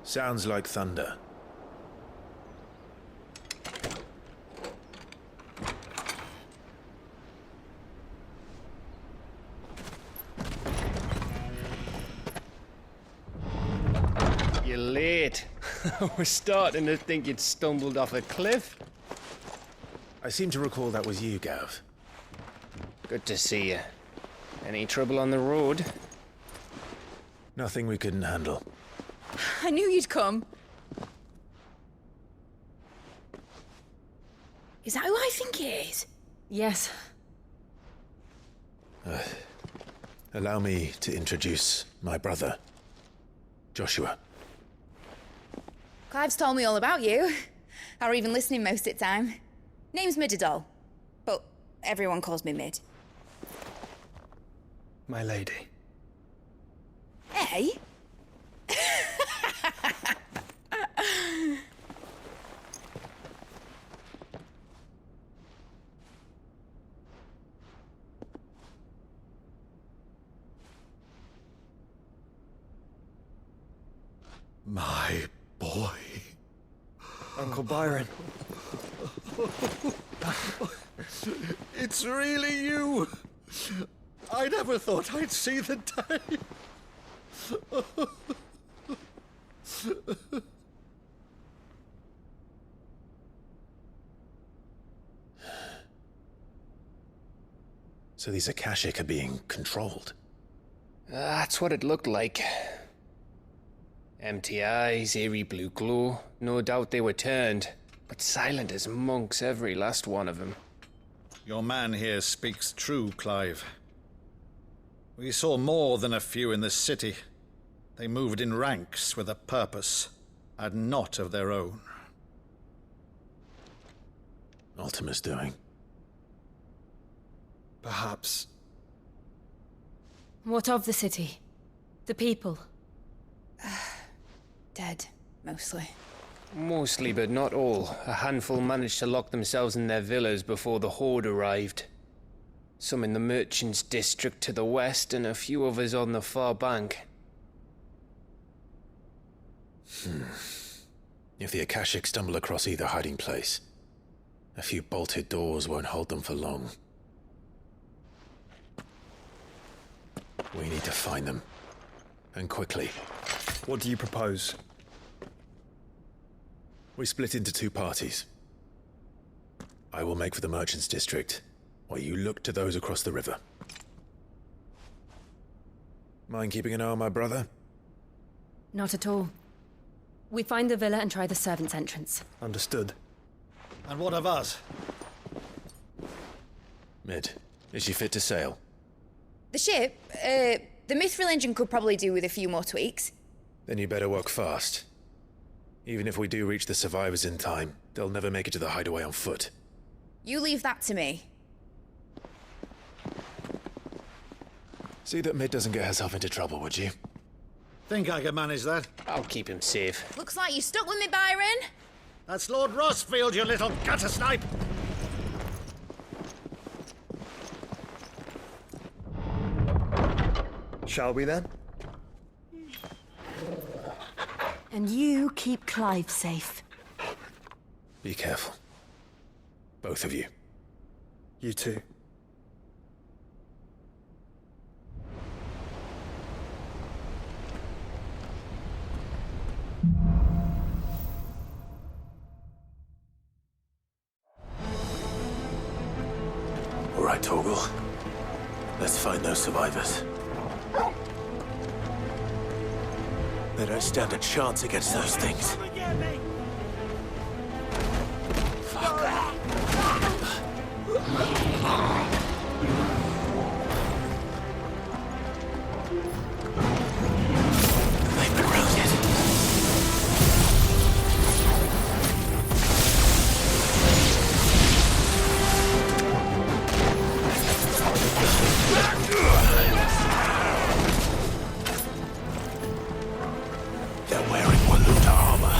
Sounds like thunder. You're late. We're starting to think you'd stumbled off a cliff. I seem to recall that was you, Gav. Good to see you. Any trouble on the road? Nothing we couldn't handle. I knew you'd come. Is that who I think it is? Yes. Allow me to introduce my brother, Joshua. Clive's told me all about you. Or even listening most of the time. Name's Midadol, but everyone calls me Mid. My lady. Hey? My boy. Uncle Byron. It's really you. I never thought I'd see the day. So these Akashic are being controlled. That's what it looked like. Empty eyes, eerie blue glow. No doubt they were turned, but silent as monks, every last one of them. Your man here speaks true, Clive. We saw more than a few in the city. They moved in ranks with a purpose, and not of their own. Ultima's doing. Perhaps. What of the city? The people? Dead, mostly. Mostly, but not all. A handful managed to lock themselves in their villas before the Horde arrived. Some in the merchants' district to the west, and a few others on the far bank. If the Akashic stumble across either hiding place, a few bolted doors won't hold them for long. We need to find them. And quickly. What do you propose? We split into two parties. I will make for the merchants' district, while you look to those across the river. Mind keeping an eye on my brother? Not at all. We find the villa and try the servants' entrance. Understood. And what of us? Mid, is she fit to sail? The ship, the Mithril engine could probably do with a few more tweaks. Then you better work fast. Even if we do reach the survivors in time, they'll never make it to the hideaway on foot. You leave that to me. See that Mid doesn't get herself into trouble, would you? Think I can manage that? I'll keep him safe. Looks like you stuck with me, Byron. That's Lord Rossfield, you little gutter snipe! Shall we then? And you keep Clive safe. Be careful. Both of you. You too. All right, Torgal. Let's find those survivors. They don't stand a chance against those things. They've been routed. They're wearing Waluta armor.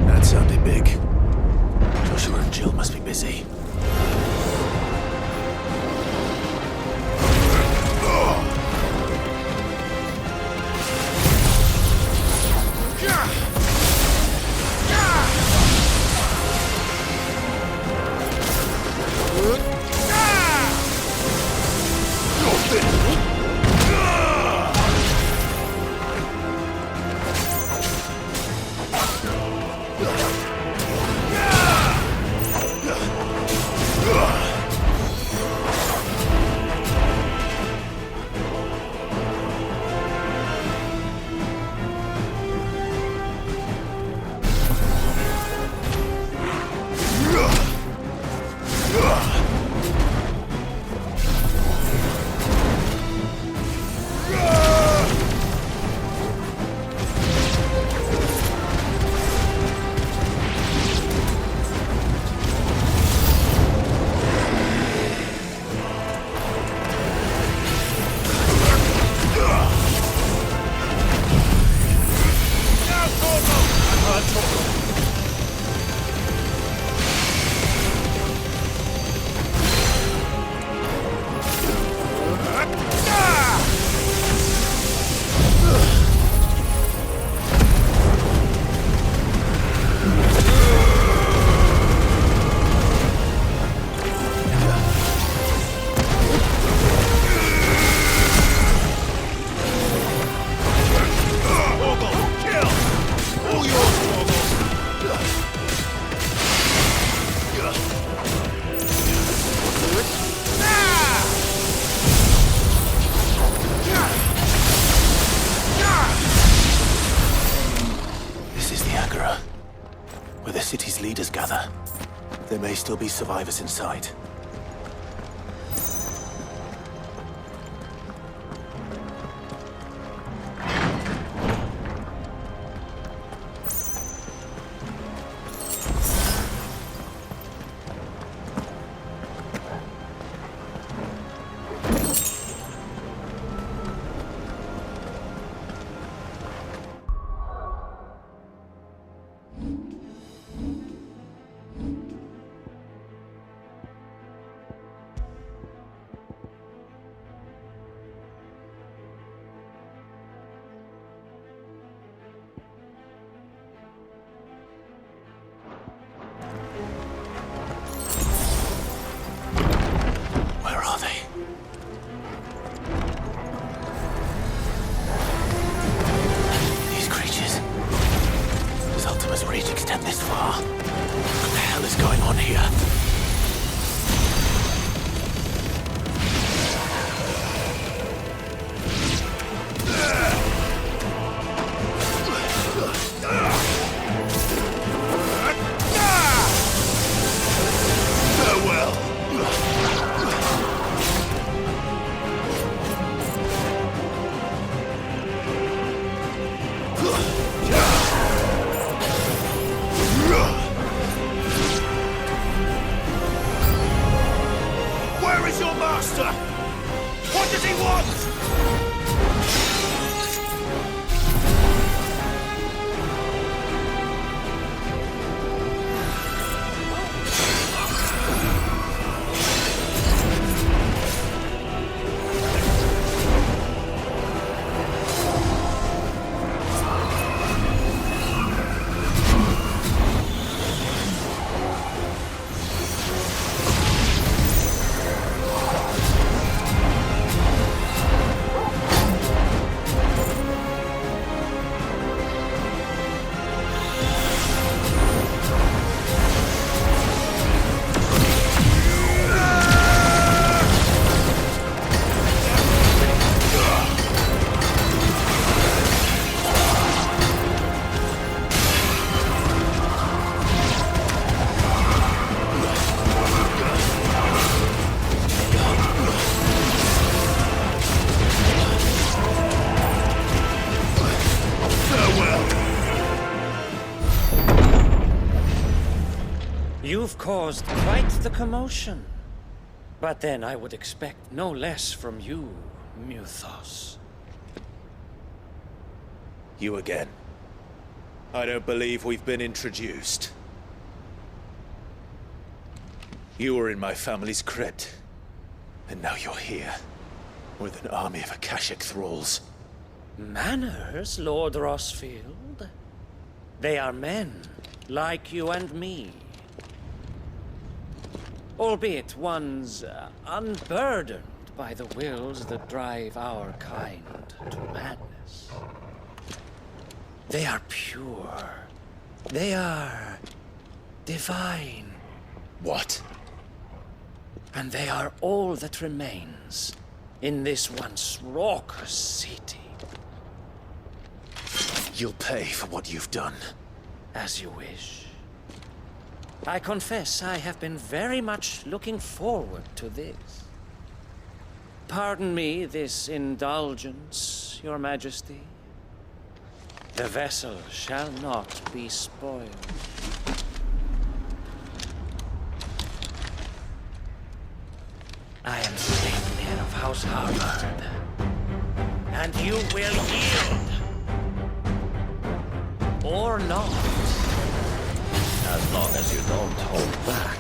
That sounded big. Joshua and Jill must be busy. leaders gather, there may still be survivors inside. Where are they? These creatures. Does Ultima's reach extend this far? What the hell is going on here? Where is your master? What does he want? You've caused quite the commotion. But then I would expect no less from you, Muthos. You again. I don't believe we've been introduced. You were in my family's crypt. And now you're here. With an army of Akashic thralls. Manners, Lord Rossfield? They are men, like you and me. Albeit ones unburdened by the wills that drive our kind to madness. They are pure. They are divine. What? And they are all that remains in this once raucous city. You'll pay for what you've done. As you wish. I confess I have been very much looking forward to this. Pardon me this indulgence, Your Majesty. The vessel shall not be spoiled. I am SLEIPNIR of House Harvard. And you will yield. Or not. As long as you don't hold back.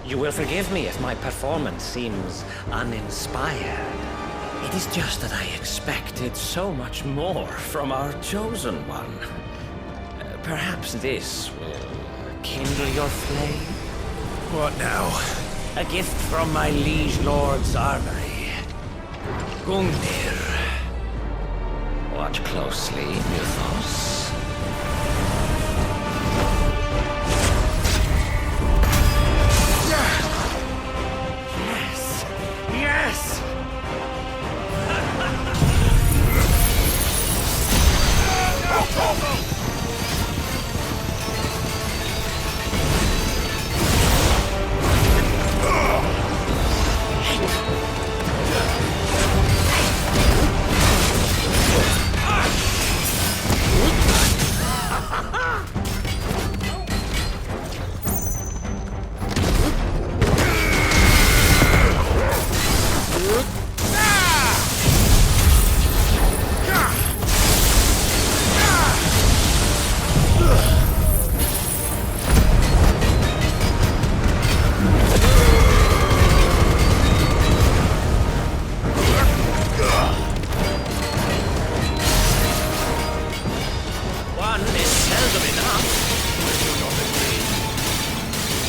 You will forgive me if my performance seems uninspired. It is just that I expected so much more from our chosen one. Perhaps this will kindle your flame? What now? A gift from my liege lord's armory. Gungnir. Watch closely, Mythos. Yes! Yes!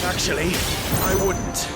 Actually, I wouldn't.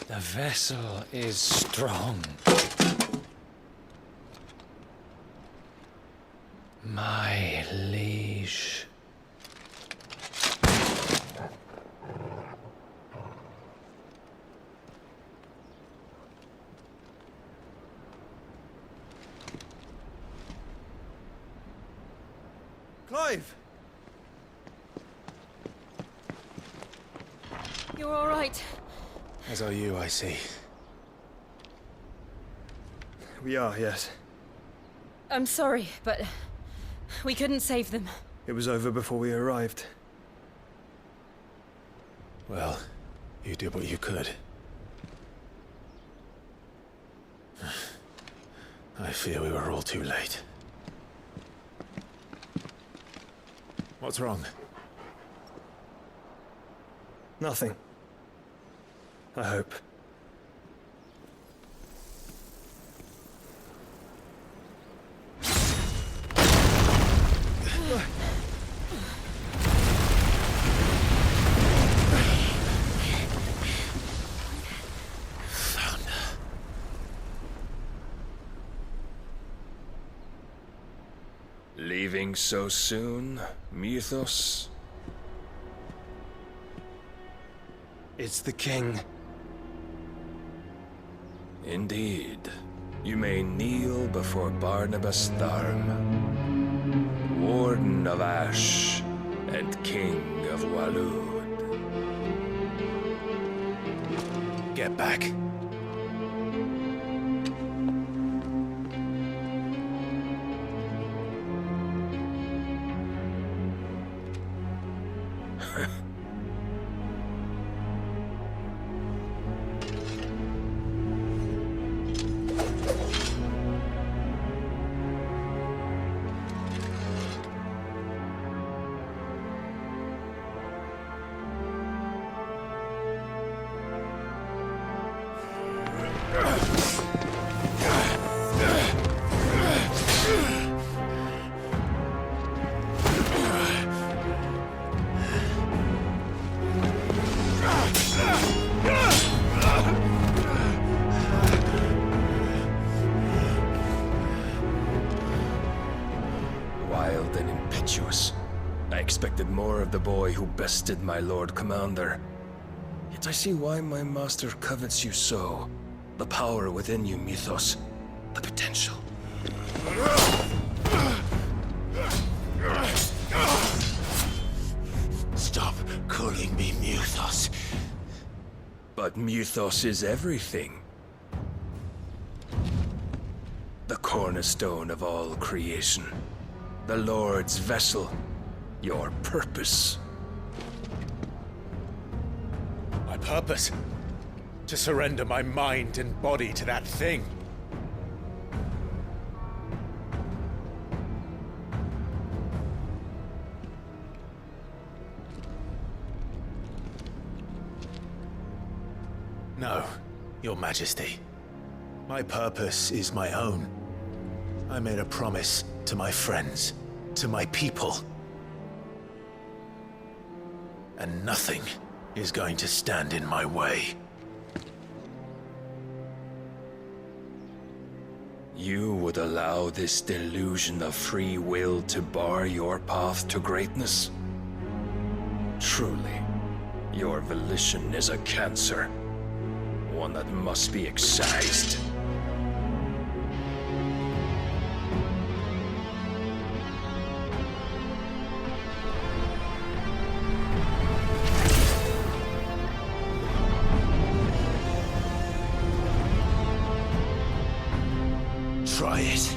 The vessel is strong. My liege. Clive! You're all right. As are you, I see. We are, yes. I'm sorry, but we couldn't save them. It was over before we arrived. Well, you did what you could. I fear we were all too late. What's wrong? Nothing. I hope. Leaving so soon, Mythos? It's the king. Indeed. You may kneel before Barnabas Tharm, Warden of Ash and King of Walud. Get back. Wild and impetuous. I expected more of the boy who bested my Lord Commander. Yet I see why my master covets you so. The power within you, Mythos. The potential. Stop calling me Mythos. But Mythos is everything. The cornerstone of all creation. The Lord's vessel. Your purpose. My purpose? To surrender my mind and body to that thing. No, Your Majesty. My purpose is my own. I made a promise to my friends, to my people. And nothing is going to stand in my way. You would allow this delusion of free will to bar your path to greatness? Truly, your volition is a cancer. One that must be excised. Try it.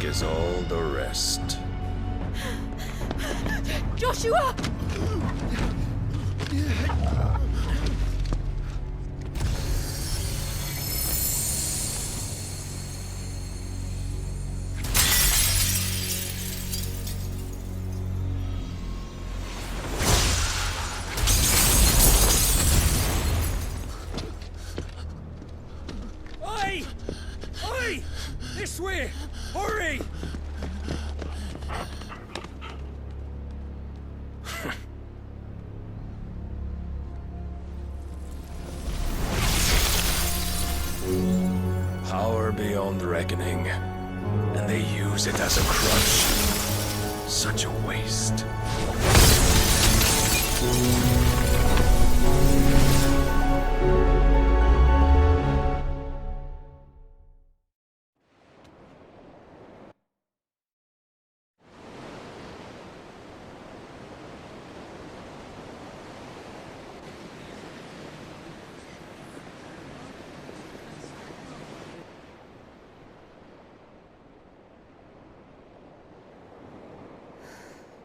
As all the rest. Joshua! Oi! Oi! This way! Hurry! Power beyond reckoning, and they use it as a crutch. Such a waste.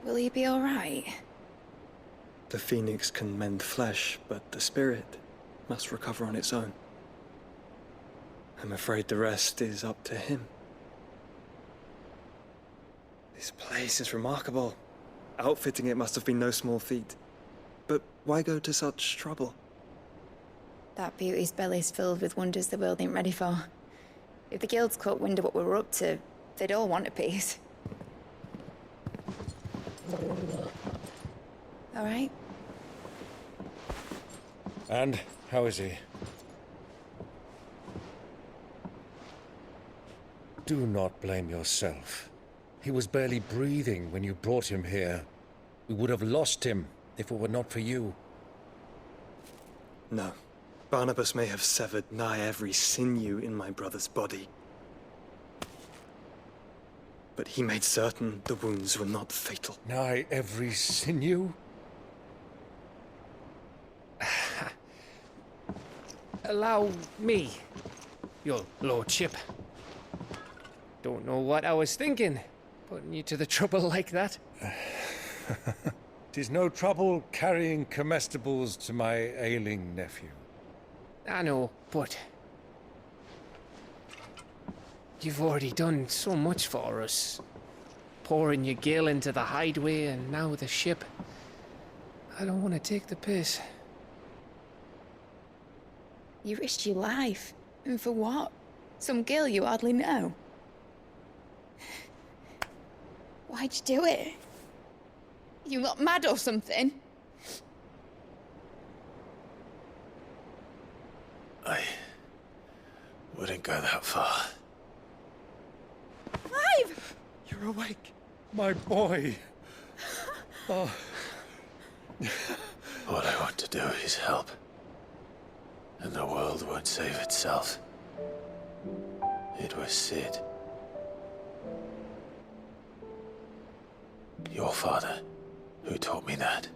Will he be all right? The phoenix can mend flesh, but the spirit must recover on its own. I'm afraid the rest is up to him. This place is remarkable. Outfitting it must have been no small feat. But why go to such trouble? That beauty's belly's filled with wonders the world ain't ready for. If the guilds caught wind of what we were up to, they'd all want a piece. All right? And how is he? Do not blame yourself. He was barely breathing when you brought him here. We would have lost him if it were not for you. No. Barnabas may have severed nigh every sinew in my brother's body. But he made certain the wounds were not fatal. Nigh every sinew? Allow me, your lordship. Don't know what I was thinking, putting you to the trouble like that. 'Tis no trouble carrying comestibles to my ailing nephew. I know, but you've already done so much for us. Pouring your gil into the hideaway and now the ship. I don't want to take the piss. You risked your life. And for what? Some girl you hardly know. Why'd you do it? You not mad or something? I wouldn't go that far. Clive! You're awake, my boy. Oh. All I want to do is help. And the world won't save itself. It was Sid. Your father, who taught me that.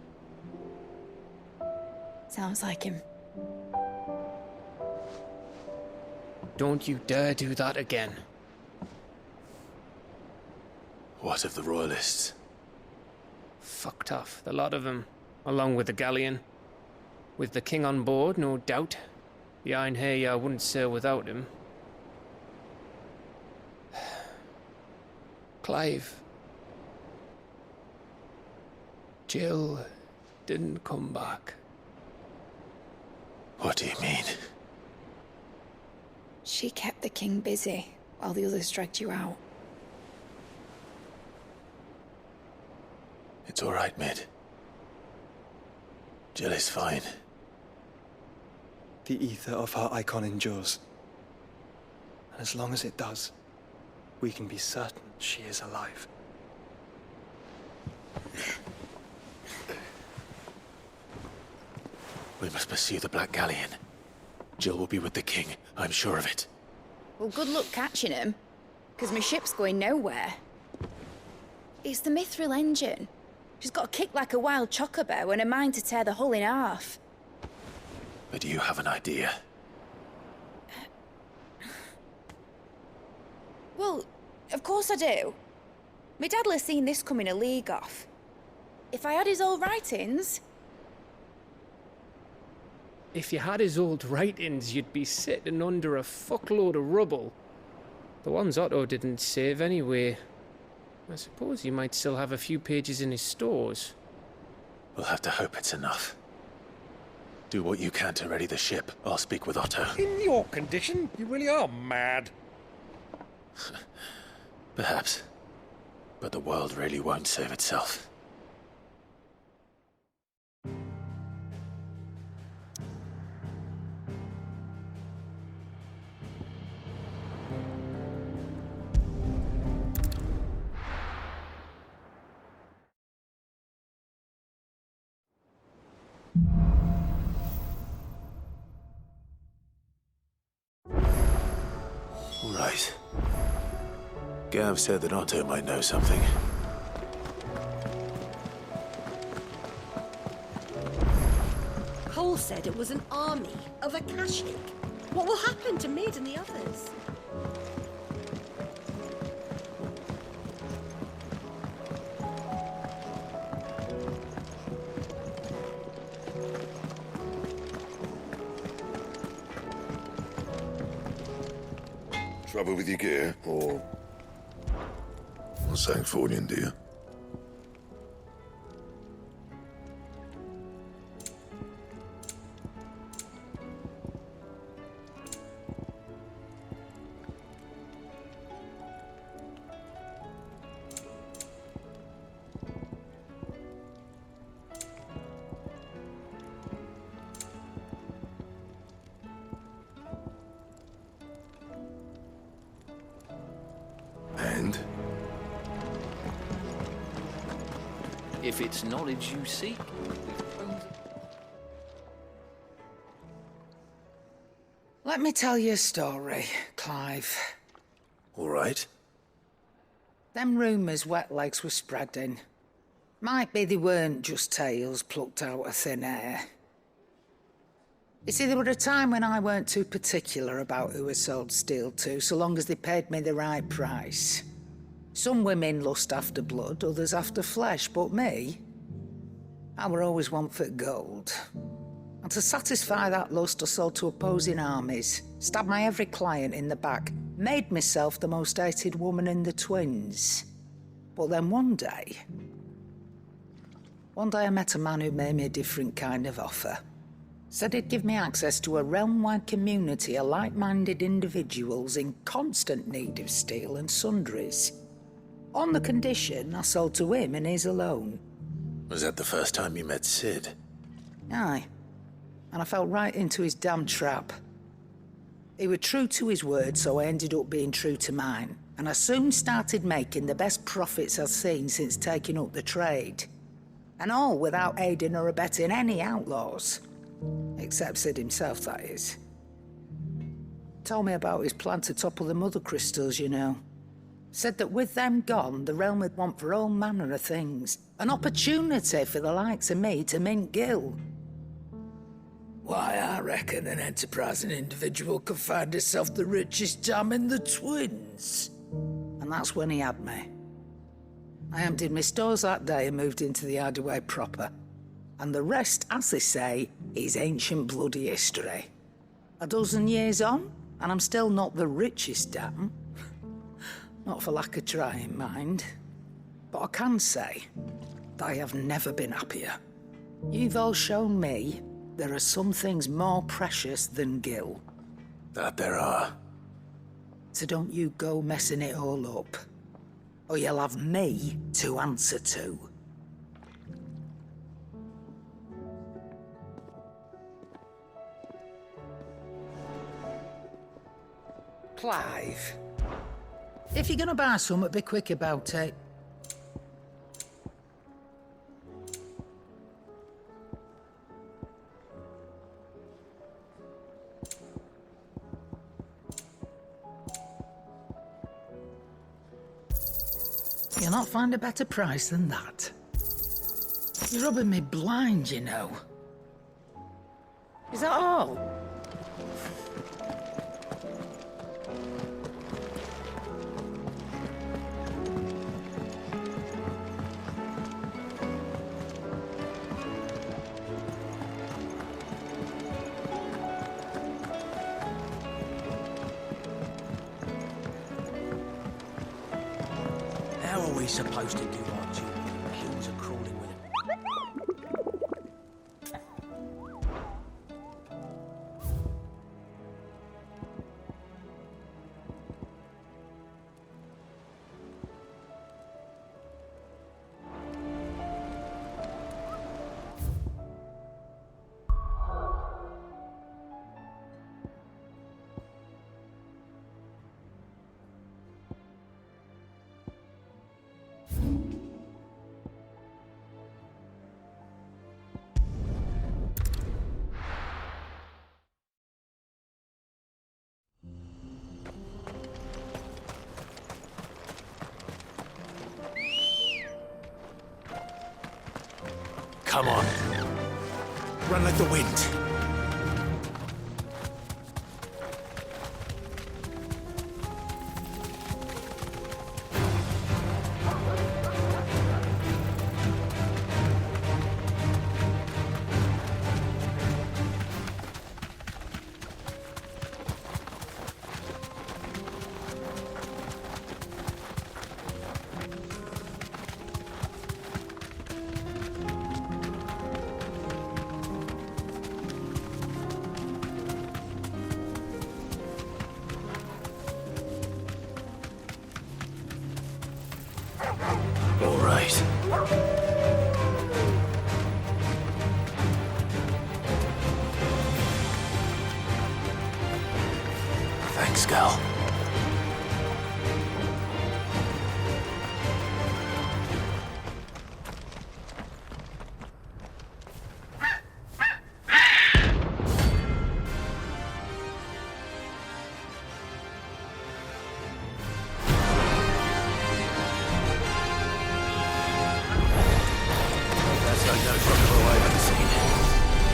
Sounds like him. Don't you dare do that again. What of the Royalists? Fucked off, the lot of them, along with the galleon. With the king on board, no doubt. The Einherjar wouldn't sail without him. Clive. Jill didn't come back. What do you mean? She kept the king busy while the others dragged you out. It's all right, Mid. Jill is fine. The ether of her icon endures. And as long as it does, we can be certain she is alive. We must pursue the Black Galleon. Jill will be with the king, I'm sure of it. Well, good luck catching him, because my ship's going nowhere. It's the Mithril engine. She's got a kick like a wild chocobo and a mind to tear the hull in half. But do you have an idea? Well, of course I do. My dad'll have seen this coming a league off. If I had his old writings... If you had his old writings, you'd be sitting under a fuckload of rubble. The ones Otto didn't save anyway. I suppose you might still have a few pages in his stores. We'll have to hope it's enough. Do what you can to ready the ship. I'll speak with Otto. In your condition, you really are mad. Perhaps. But the world really won't save itself. Right. Gav said that Otto might know something. Cole said it was an army of Akashic. What will happen to Mid and the others? Trouble with your gear, or... Vad sang fågeln det? And? If it's knowledge you seek, let me tell you a story, Clive. All right. Them rumours Wetlegs were spreading. Might be they weren't just tales plucked out of thin air. You see, there were a time when I weren't too particular about who I sold steel to, so long as they paid me the right price. Some women lust after blood, others after flesh, but me, I were always one for gold. And to satisfy that lust, I sold to opposing armies, stabbed my every client in the back, made myself the most hated woman in the twins. But then one day I met a man who made me a different kind of offer. Said he'd give me access to a realm-wide community of like-minded individuals in constant need of steel and sundries. On the condition I sold to him and his alone. Was that the first time you met Sid? Aye. And I fell right into his damn trap. He was true to his word, so I ended up being true to mine. And I soon started making the best profits I've seen since taking up the trade. And all without aiding or abetting any outlaws. Except Sid himself, that is. Told me about his plan to topple the mother crystals, you know. Said that with them gone, the realm would want for all manner of things. An opportunity for the likes of me to mint gil. Why, I reckon an enterprising individual could find himself the richest dam in the twins. And that's when he had me. I emptied my stores that day and moved into the hideaway proper. And the rest, as they say, is ancient bloody history. A dozen years on, and I'm still not the richest dam. Not for lack of trying, mind. But I can say that I have never been happier. You've all shown me there are some things more precious than gil. That there are. So don't you go messing it all up, or you'll have me to answer to. Clive, if you're gonna buy something, be quick about it. You'll not find a better price than that. You're rubbing me blind, you know. Is that all? how are we supposed to do our duty? Hills are crawling with it. Come on. Run like the wind. All right. Thanks, Gal.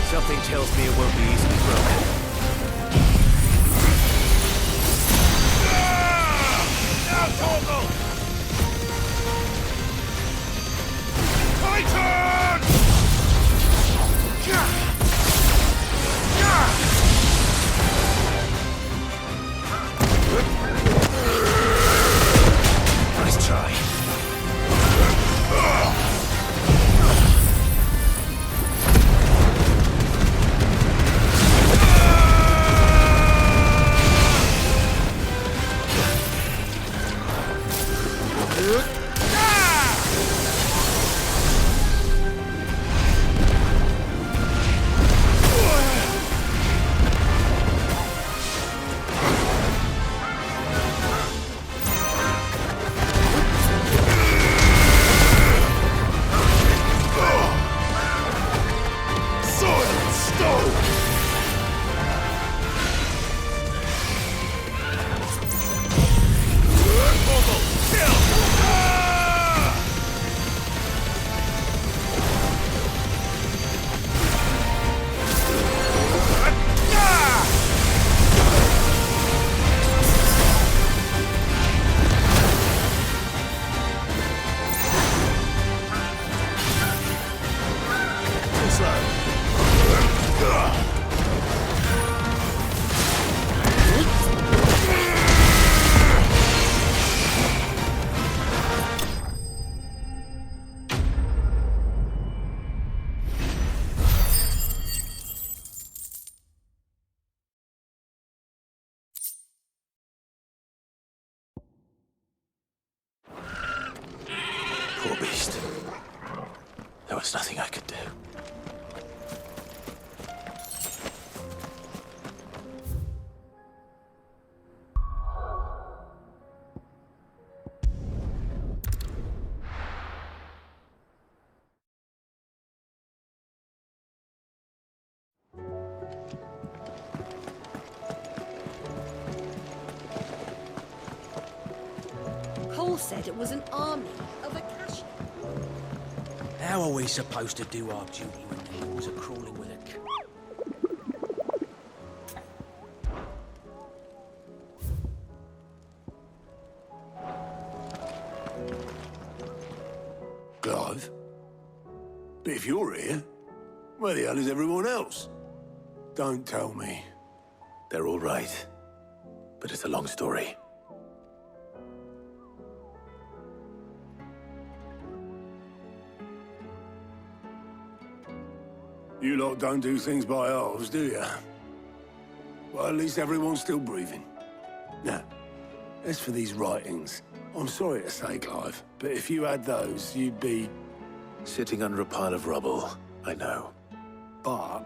Something tells me it won't be easily broken. Now, Torgal! Titan! Nice try. Poor beast. There was nothing I could do. Cole said it was an army of Akashi. How are we supposed to do our duty when the hills are crawling with a Clive? But if you're here, where the hell is everyone else? Don't tell me. They're all right. But it's a long story. You lot don't do things by halves, do you? Well, at least everyone's still breathing. Now, as for these writings, I'm sorry to say, Clive, but if you had those, you'd be... Sitting under a pile of rubble, I know. But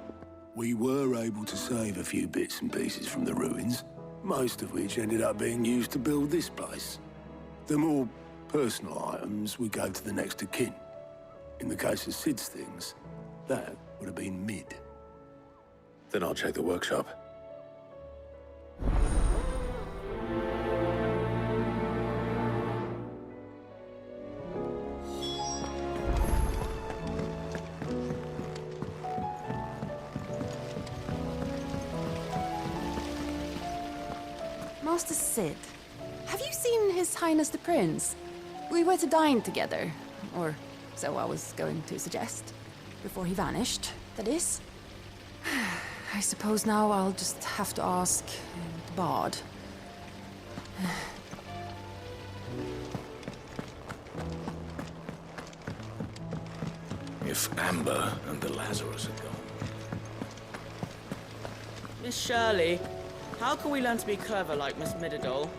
we were able to save a few bits and pieces from the ruins, most of which ended up being used to build this place. The more personal items we gave to the next of kin. In the case of Sid's things, that would have been mid. Then I'll check the workshop. Master Sid, have you seen His Highness the Prince? We were to dine together, or so I was going to suggest. Before he vanished, that is. I suppose now I'll just have to ask the Bard. If Amber and the Lazarus are gone. Miss Shirley, how can we learn to be clever like Miss Midadol?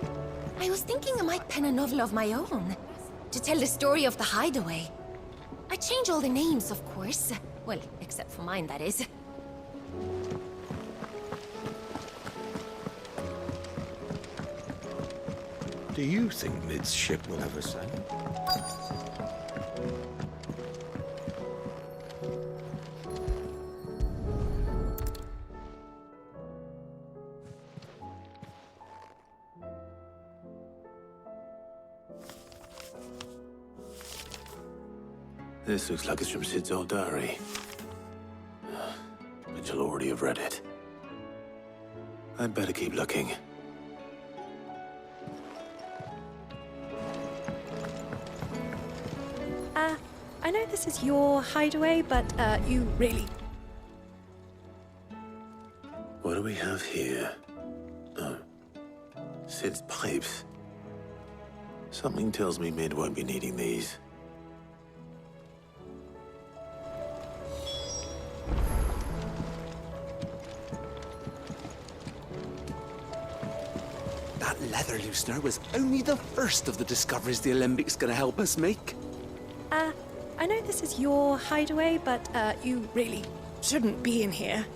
I was thinking I might pen a novel of my own. to tell the story of the hideaway. I change all the names, of course. Well, except for mine, that is. Do you think Mid's ship will ever sail? This looks like it's from Sid's old diary. But you'll already have read it. I'd better keep looking. I know this is your hideaway, but, you really... What do we have here? Oh. Sid's pipes. Something tells me Mid won't be needing these. That leather loosener was only the first of the discoveries the Alembics gonna help us make. I know this is your hideaway, but, you really shouldn't be in here.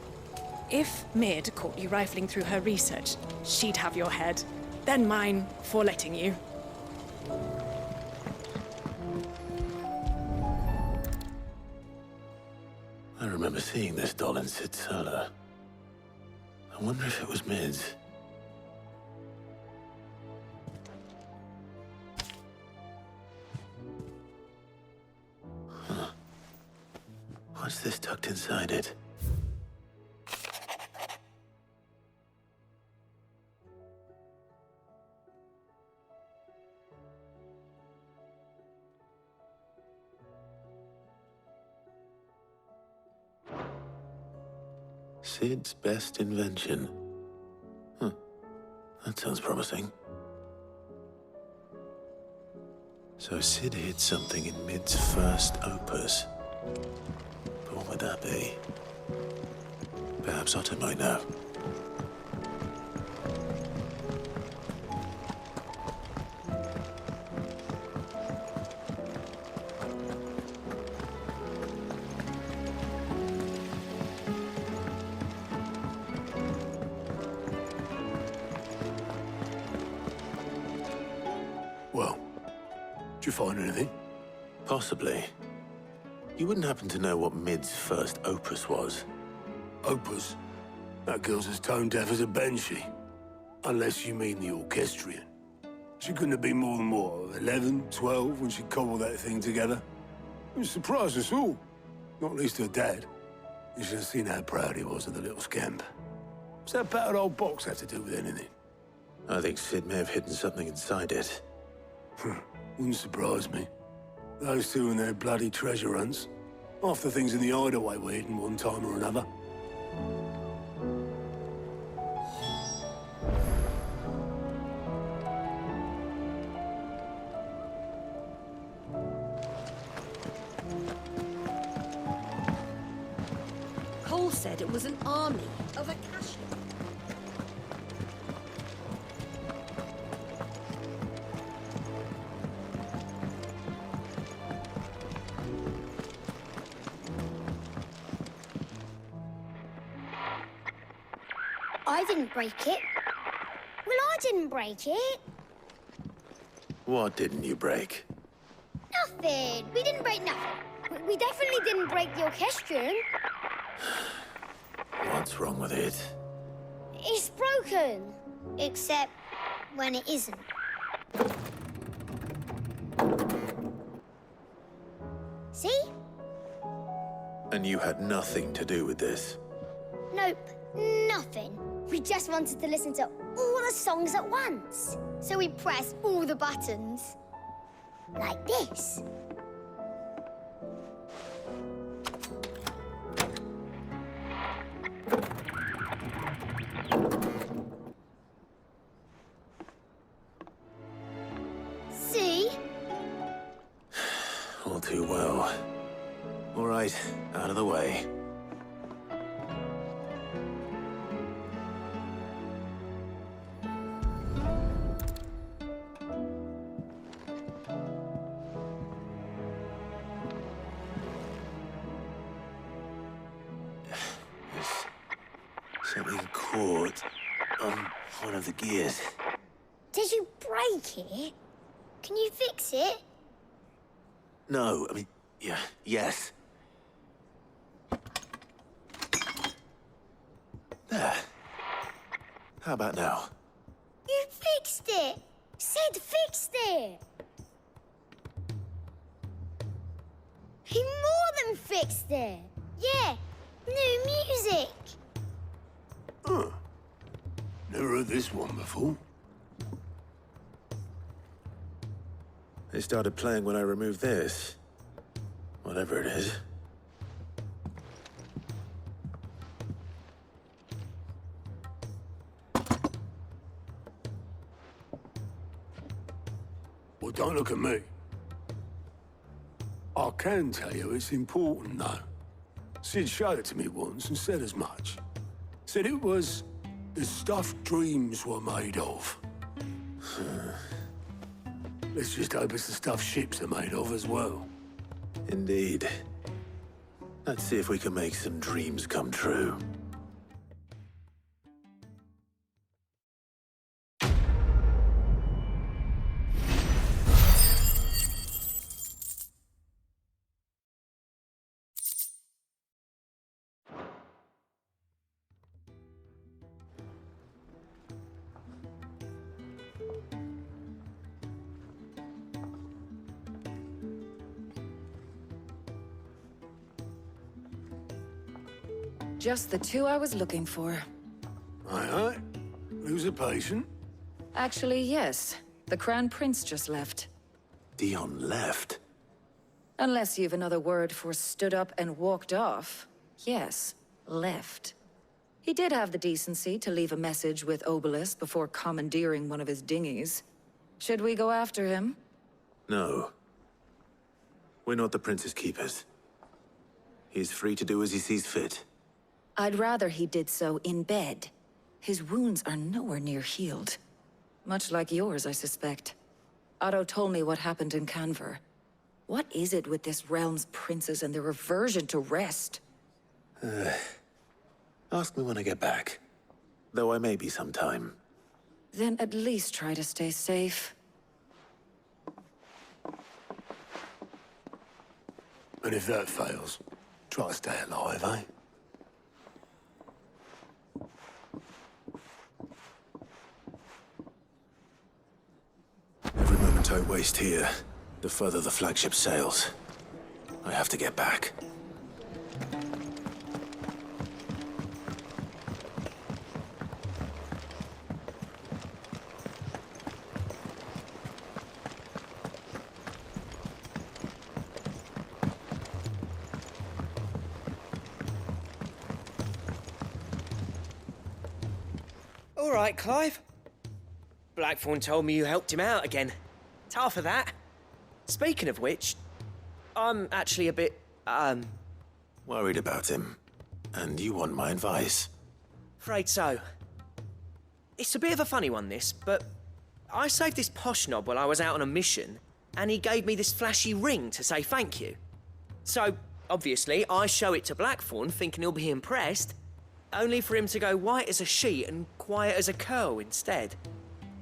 If Mid caught you rifling through her research, she'd have your head. Then mine for letting you. I remember seeing this doll in Sid's cellar. I wonder if it was Mid's. What's this tucked inside it? Sid's best invention. That sounds promising. So Sid hid something in Mid's first opus. But what would that be? Perhaps Otto might know. Well, did you find anything? Possibly. You wouldn't happen to know what Mid's first opus was? Opus? That girl's as tone deaf as a banshee. Unless you mean the orchestrion. She couldn't have been more than, what, 11, 12 when she cobbled that thing together? It surprised us all. Not least her dad. You should have seen how proud he was of the little scamp. What's that battered old box have to do with anything? I think Sid may have hidden something inside it. Wouldn't surprise me. Those two and their bloody treasure hunts. Half the things in the hideaway were hidden one time or another. Cole said it was an army of Akashic. I didn't break it. Well, I didn't break it. What didn't you break? Nothing. We didn't break nothing. We definitely didn't break the orchestrion. What's wrong with it? It's broken. Except when it isn't. See? And you had nothing to do with this? Nope, nothing. We just wanted to listen to all the songs at once. So we pressed all the buttons. Like this. See? All too well. All right, out of the way. port on one of the gears. Did you break it? Can you fix it? No, I mean, yeah, yes. There. How about now? You fixed it! Sid fixed it! He more than fixed it! Yeah, new music! Huh. Never heard this one before. They started playing when I removed this. Whatever it is. Well, don't look at me. I can tell you it's important, though. Sid showed it to me once and said as much. Said it was the stuff dreams were made of. Let's just hope it's the stuff ships are made of as well. Indeed. Let's see if we can make some dreams come true. Just the two I was looking for. Aye. Who's a patient? Actually, yes. The Crown Prince just left. Dion left? Unless you've another word for stood up and walked off. Yes, left. He did have the decency to leave a message with Obelisk before commandeering one of his dinghies. Should we go after him? No. We're not the Prince's keepers. He's free to do as he sees fit. I'd rather he did so in bed. His wounds are nowhere near healed. Much like yours, I suspect. Otto told me what happened in Canver. What is it with this realm's princes and their aversion to rest? Ask me when I get back. Though I may be sometime. Then at least try to stay safe. And if that fails, try to stay alive, eh? Every moment I waste here, the further the flagship sails. I have to get back. All right, Clive. Blackthorn told me you helped him out again. Tough for that. Speaking of which, I'm actually a bit, Worried about him. And you want my advice? afraid so. It's a bit of a funny one, this, but I saved this posh knob while I was out on a mission, and he gave me this flashy ring to say thank you. So, obviously, I show it to Blackthorn, thinking he'll be impressed, only for him to go white as a sheet and quiet as a curl instead.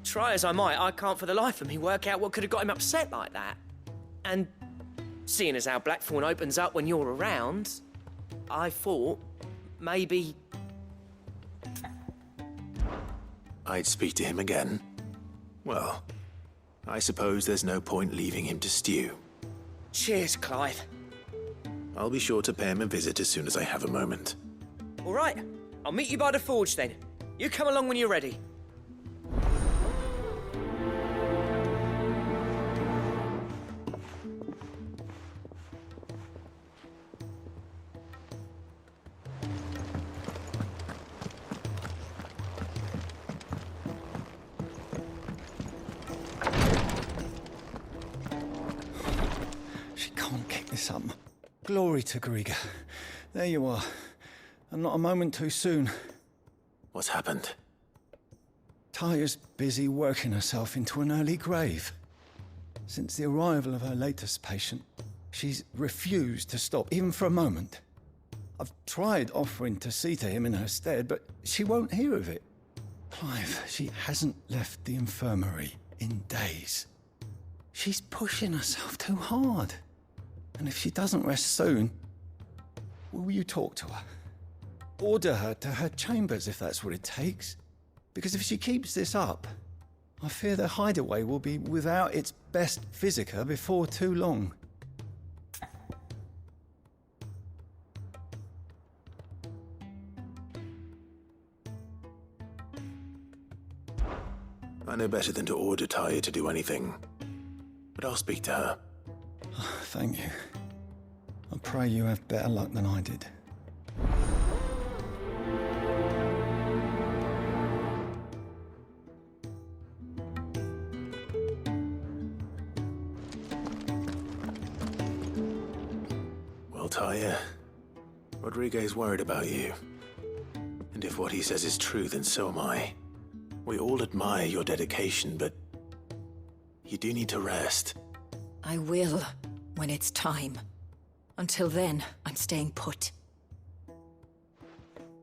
Try as I might, I can't for the life of me work out what could have got him upset like that. And seeing as how Blackthorn opens up when you're around, I thought maybe I'd speak to him again. Well, I suppose there's no point leaving him to stew. Cheers, Clive. I'll be sure to pay him a visit as soon as I have a moment. All right, I'll meet you by the forge then. You come along when you're ready. She can't kick this up. Glory to Griga. There you are. And not a moment too soon. What's happened? Taya's busy working herself into an early grave. Since the arrival of her latest patient, she's refused to stop, even for a moment. I've tried offering to see to him in her stead, but she won't hear of it. Clive, she hasn't left the infirmary in days. She's pushing herself too hard. And if she doesn't rest soon, will you talk to her? Order her to her chambers if that's what it takes. Because if she keeps this up, I fear the hideaway will be without its best physica before too long. I know better than to order Tyre to do anything, but I'll speak to her. Thank you. I pray you have better luck than I did. Well, Tyre, Rodriguez worried about you. And if what he says is true, then so am I. We all admire your dedication, but you do need to rest. I will, when it's time. Until then, I'm staying put.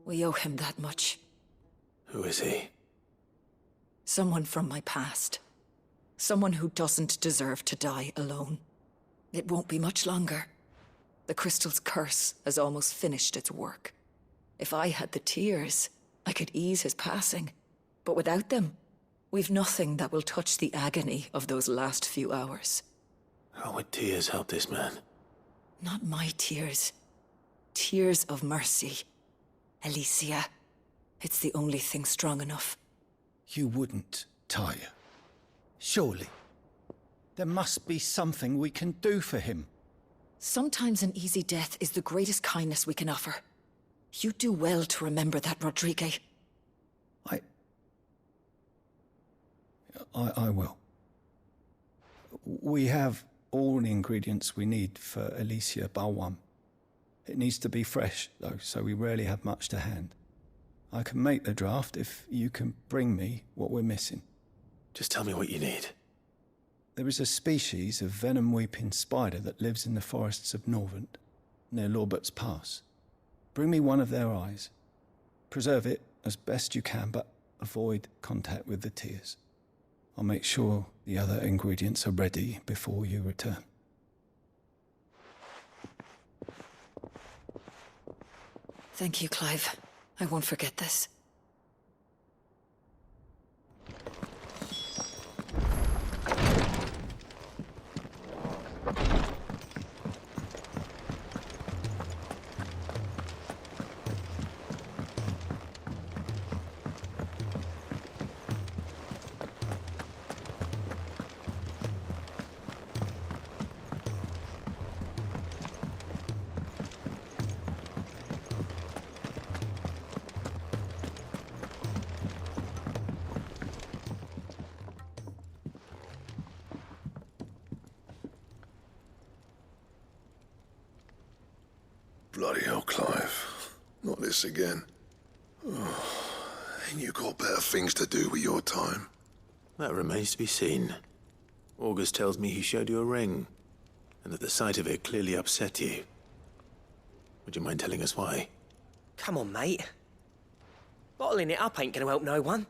We owe him that much. Who is he? Someone from my past. Someone who doesn't deserve to die alone. It won't be much longer. The crystal's curse has almost finished its work. If I had the tears, I could ease his passing. But without them, we've nothing that will touch the agony of those last few hours. How would tears help this man? Not my tears. Tears of mercy. Alicia, it's the only thing strong enough. You wouldn't, Tyre. Surely. There must be something we can do for him. Sometimes an easy death is the greatest kindness we can offer. You do well to remember that, Rodriguez. I will. We have all the ingredients we need for Alicia Balwam. It needs to be fresh, though, so we rarely have much to hand. I can make the draft if you can bring me what we're missing. Just tell me what you need. There is a species of venom-weeping spider that lives in the forests of Norvent, near Lorbert's Pass. Bring me one of their eyes. Preserve it as best you can, but avoid contact with the tears. I'll make sure the other ingredients are ready before you return. Thank you, Clive. I won't forget this. Bloody hell, Clive. Not this again. Oh, ain't you got better things to do with your time? That remains to be seen. August tells me he showed you a ring, and that the sight of it clearly upset you. Would you mind telling us why? Come on, mate. Bottling it up ain't gonna help no one.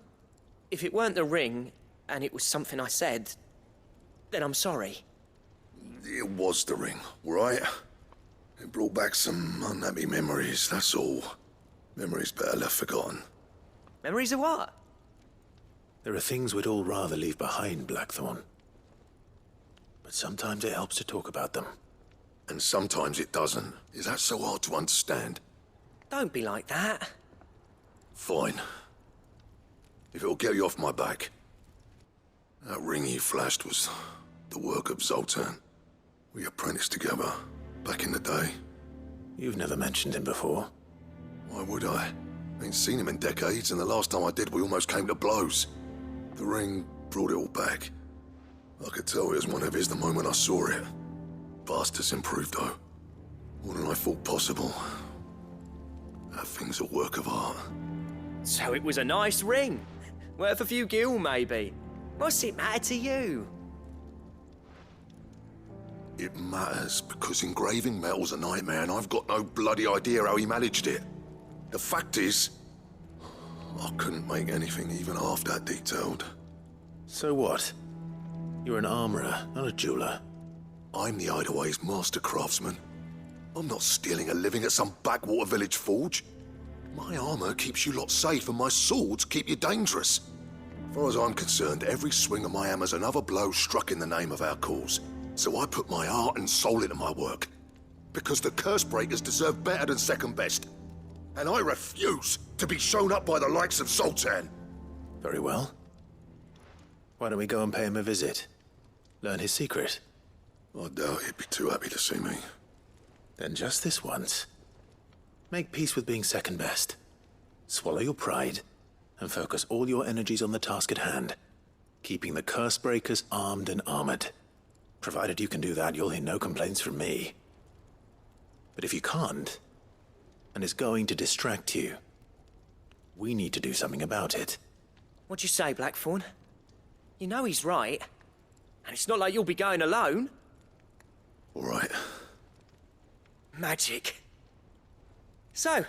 If it weren't the ring, and it was something I said, then I'm sorry. It was the ring, right? It brought back some unhappy memories, that's all. Memories better left forgotten. Memories of what? There are things we'd all rather leave behind, Blackthorn. But sometimes it helps to talk about them. And sometimes it doesn't. Is that so hard to understand? Don't be like that. Fine. If it'll get you off my back. That ring you flashed was the work of Zoltan. We apprenticed together, back in the day. You've never mentioned him before. Why would I? Ain't seen him in decades, and the last time I did, we almost came to blows. The ring brought it all back. I could tell it was one of his the moment I saw it. Bastard's improved, though. More than I thought possible. That thing's a work of art. So it was a nice ring. Worth a few gil, maybe. What's it matter to you? It matters, because engraving metal's a nightmare, and I've got no bloody idea how he managed it. The fact is, I couldn't make anything even half that detailed. So what? You're an armorer, not a jeweler. I'm the Hideaway's master craftsman. I'm not stealing a living at some backwater village forge. My armor keeps you lot safe, and my swords keep you dangerous. As far as I'm concerned, every swing of my hammer's another blow struck in the name of our cause. So I put my heart and soul into my work. Because the curse breakers deserve better than second best. And I refuse to be shown up by the likes of Zoltan. Very well. Why don't we go and pay him a visit? Learn his secret. I doubt he'd be too happy to see me. Then just this once. Make peace with being second best. Swallow your pride, and focus all your energies on the task at hand. Keeping the curse breakers armed and armored. Provided you can do that, you'll hear no complaints from me. But if you can't, and it's going to distract you, we need to do something about it. What'd you say, Blackthorn? You know he's right. And it's not like you'll be going alone. All right. Magic. So,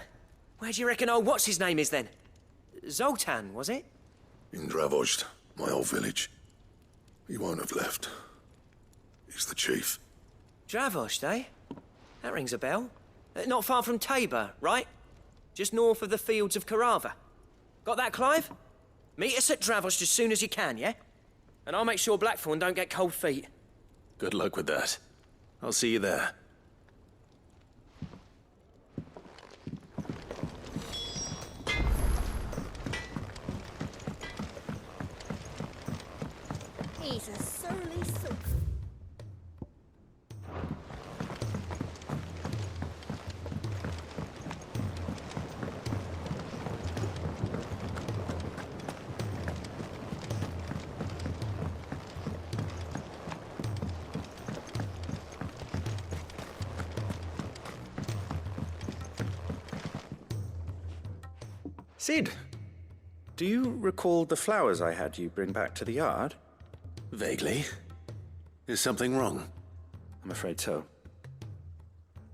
where do you reckon old what's-his-name is then? Zoltan, was it? In Dravozd, my old village. He won't have left. He's the chief. Dravozd, eh? That rings a bell. Not far from Tabor, right? Just north of the fields of Carava. Got that, Clive? Meet us at Dravozd as soon as you can, yeah? And I'll make sure Blackthorn don't get cold feet. Good luck with that. I'll see you there. He's a surly sook. Sid, do you recall the flowers I had you bring back to the yard? Vaguely. Is something wrong? I'm afraid so.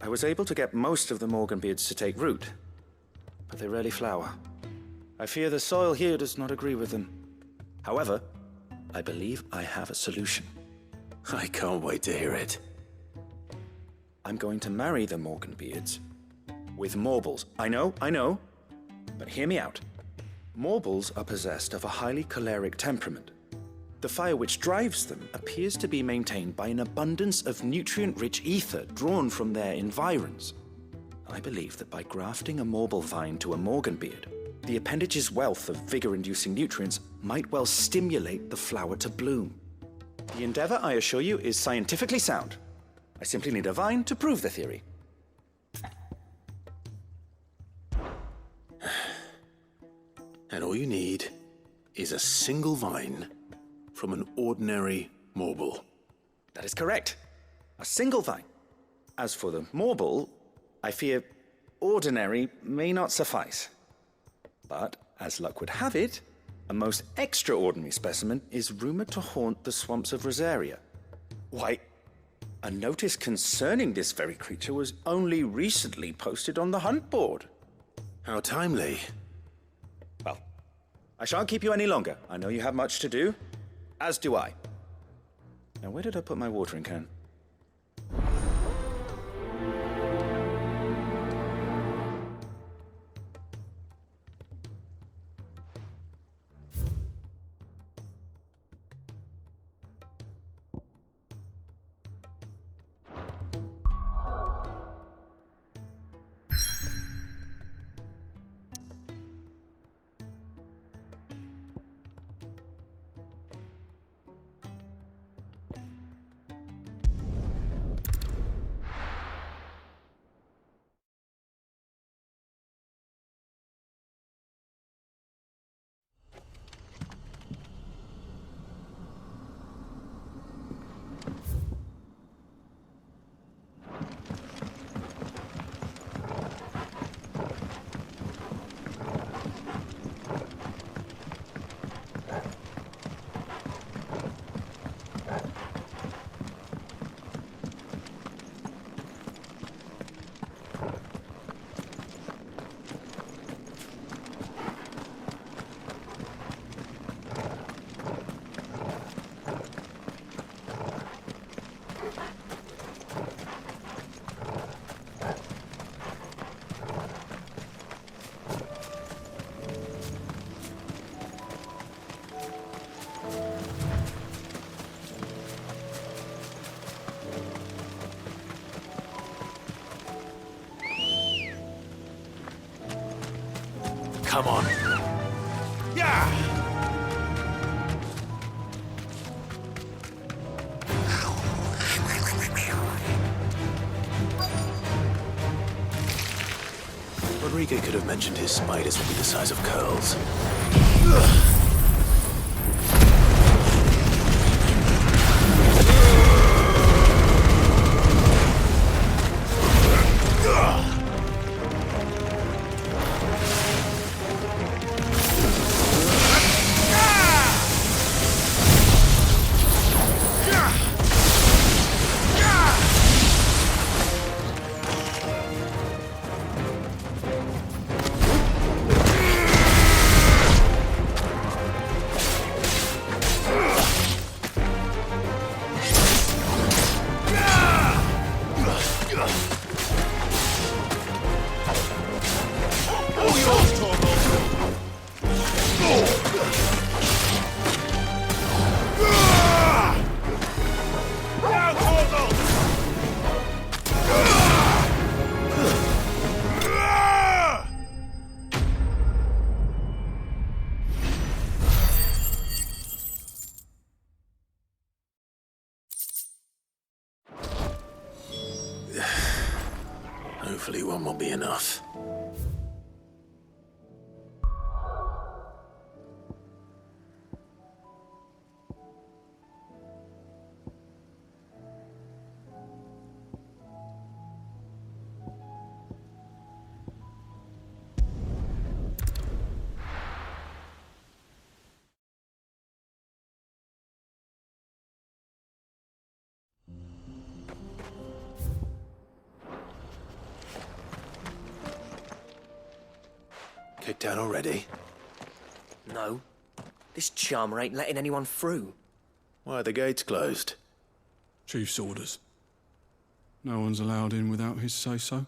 I was able to get most of the Morganbeards to take root, but they rarely flower. I fear the soil here does not agree with them. However, I believe I have a solution. I can't wait to hear it. I'm going to marry the Morganbeards with Morbles. I know, but hear me out. Morbles are possessed of a highly choleric temperament. The fire which drives them appears to be maintained by an abundance of nutrient-rich ether drawn from their environs. I believe that by grafting a Morble vine to a Morganbeard, the appendage's wealth of vigor-inducing nutrients might well stimulate the flower to bloom. The endeavor, I assure you, is scientifically sound. I simply need a vine to prove the theory. And all you need is a single vine from an ordinary Morble. That is correct. A single vine. As for the Morble, I fear ordinary may not suffice. But, as luck would have it, a most extraordinary specimen is rumored to haunt the swamps of Rosaria. Why, a notice concerning this very creature was only recently posted on the hunt board. How timely. Well, I shan't keep you any longer. I know you have much to do, as do I. Now, where did I put my watering can? Come on. Yeah! Rodrigo could have mentioned his spiders would be the size of curls. Hopefully one will be enough. Kicked out already? No. This charmer ain't letting anyone through. Why are the gates closed? Chief's orders. No one's allowed in without his say-so.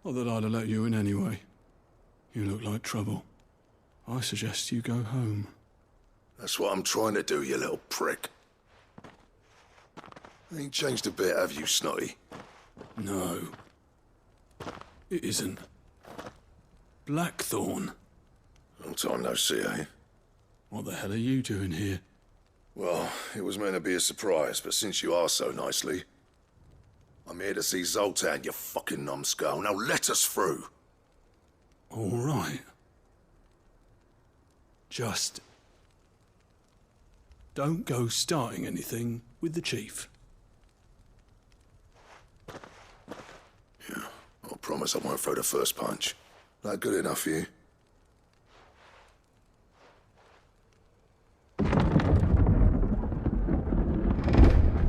Not that I'd have let you in anyway. You look like trouble. I suggest you go home. That's what I'm trying to do, you little prick. Ain't changed a bit, have you, Snotty? No. It isn't. Blackthorn. Long time no see, eh? What the hell are you doing here? Well, it was meant to be a surprise, but since you asked so nicely, I'm here to see Zoltan, you fucking numbskull. Now let us through. All right. Just don't go starting anything with the chief. Yeah, I promise I won't throw the first punch. That good enough for you?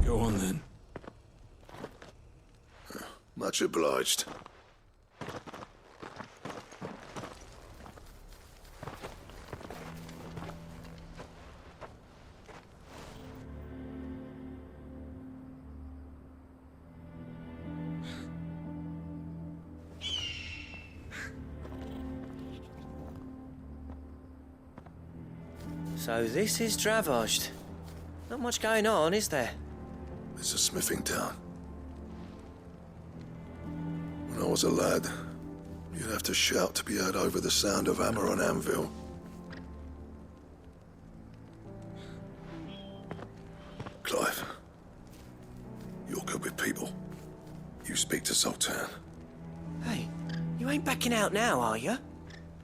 Go on then. Much obliged. So this is Dravozd. Not much going on, is there? It's a smithing town. When I was a lad, you'd have to shout to be heard over the sound of hammer on anvil. Clive, you're good with people. You speak to Zoltan. Hey, you ain't backing out now, are you?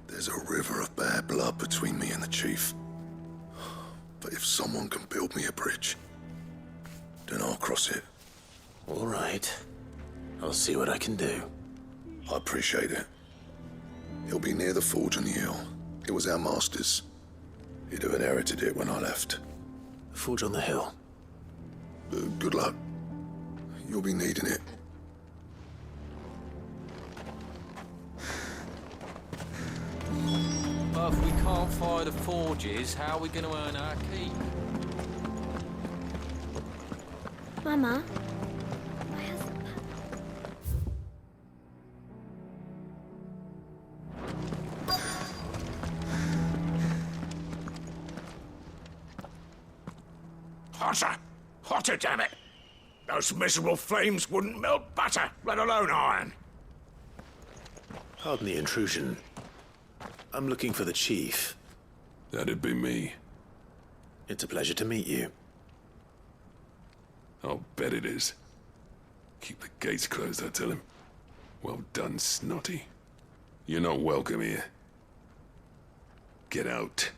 There's a river of bad blood between me and the chief. But if someone can build me a bridge, then I'll cross it. All right. I'll see what I can do. I appreciate it. He'll be near the forge on the hill. It was our master's. He'd have inherited it when I left. The forge on the hill? Good luck. You'll be needing it. But if we can't fire the forges, how are we going to earn our keep? Mama, Hotter! Hotter, damn it! Those miserable flames wouldn't melt butter, let alone iron. Pardon the intrusion. I'm looking for the chief. That'd be me. It's a pleasure to meet you. I'll bet it is. Keep the gates closed, I tell him. Well done, Snotty. You're not welcome here. Get out.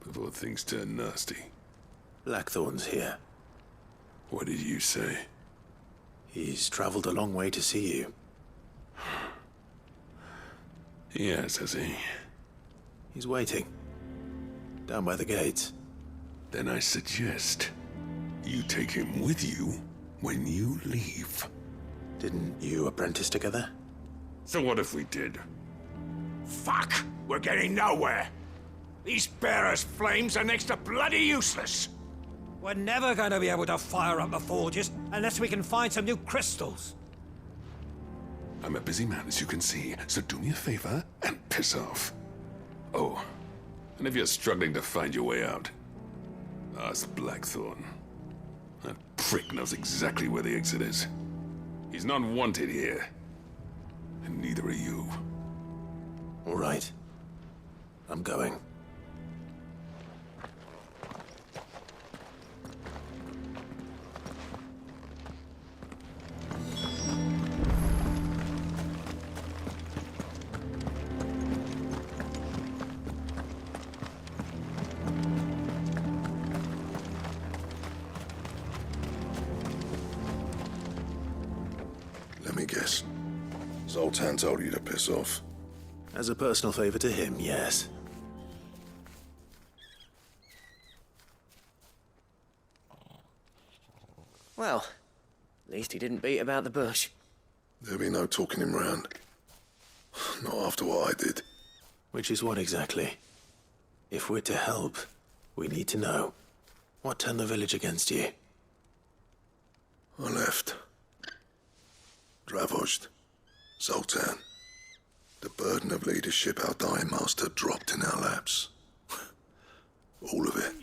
Before things turn nasty. Blackthorn's here. What did you say? He's traveled a long way to see you. Yes, has he? He's waiting. Down by the gates. Then I suggest you take him with you when you leave. Didn't you apprentice together? So what if we did? Fuck! We're getting nowhere! These bearers' flames are next to bloody useless! We're never going to be able to fire up the forges unless we can find some new crystals. I'm a busy man, as you can see, so do me a favor and piss off. Oh, and if you're struggling to find your way out, ask Blackthorn. That prick knows exactly where the exit is. He's not wanted here. And neither are you. All right. I'm going. Let me guess. Zoltan told you to piss off. As a personal favor to him, yes. Well, at least he didn't beat about the bush. There'll be no talking him round. Not after what I did. Which is what exactly? If we're to help, we need to know. What turned the village against you? I left. Dravozd. Zoltan. The burden of leadership our dying master dropped in our laps. All of it.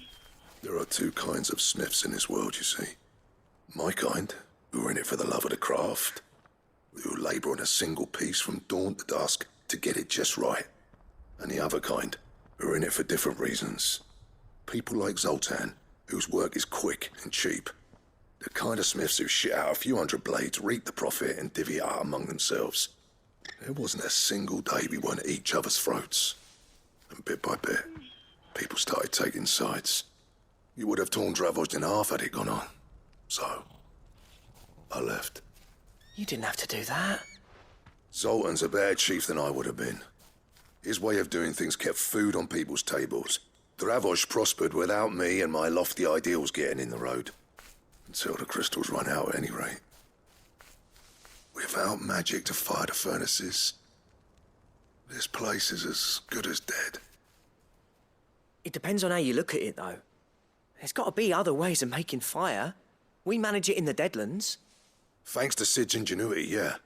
There are two kinds of smiths in this world, you see. My kind, who are in it for the love of the craft, who labour on a single piece from dawn to dusk to get it just right. And the other kind, who are in it for different reasons. People like Zoltan, whose work is quick and cheap. The kind of smiths who shit out a few hundred blades, reap the profit, and divvy it out among themselves. There wasn't a single day we weren't at each other's throats. And bit by bit, people started taking sides. You would have torn Dravozd in half had it gone on. So, I left. You didn't have to do that. Zoltan's a better chief than I would have been. His way of doing things kept food on people's tables. Dravozd prospered without me and my lofty ideals getting in the road. Until the crystals run out at any rate. Without magic to fire the furnaces, this place is as good as dead. It depends on how you look at it, though. There's got to be other ways of making fire. We manage it in the Deadlands. Thanks to Sid's ingenuity, yeah.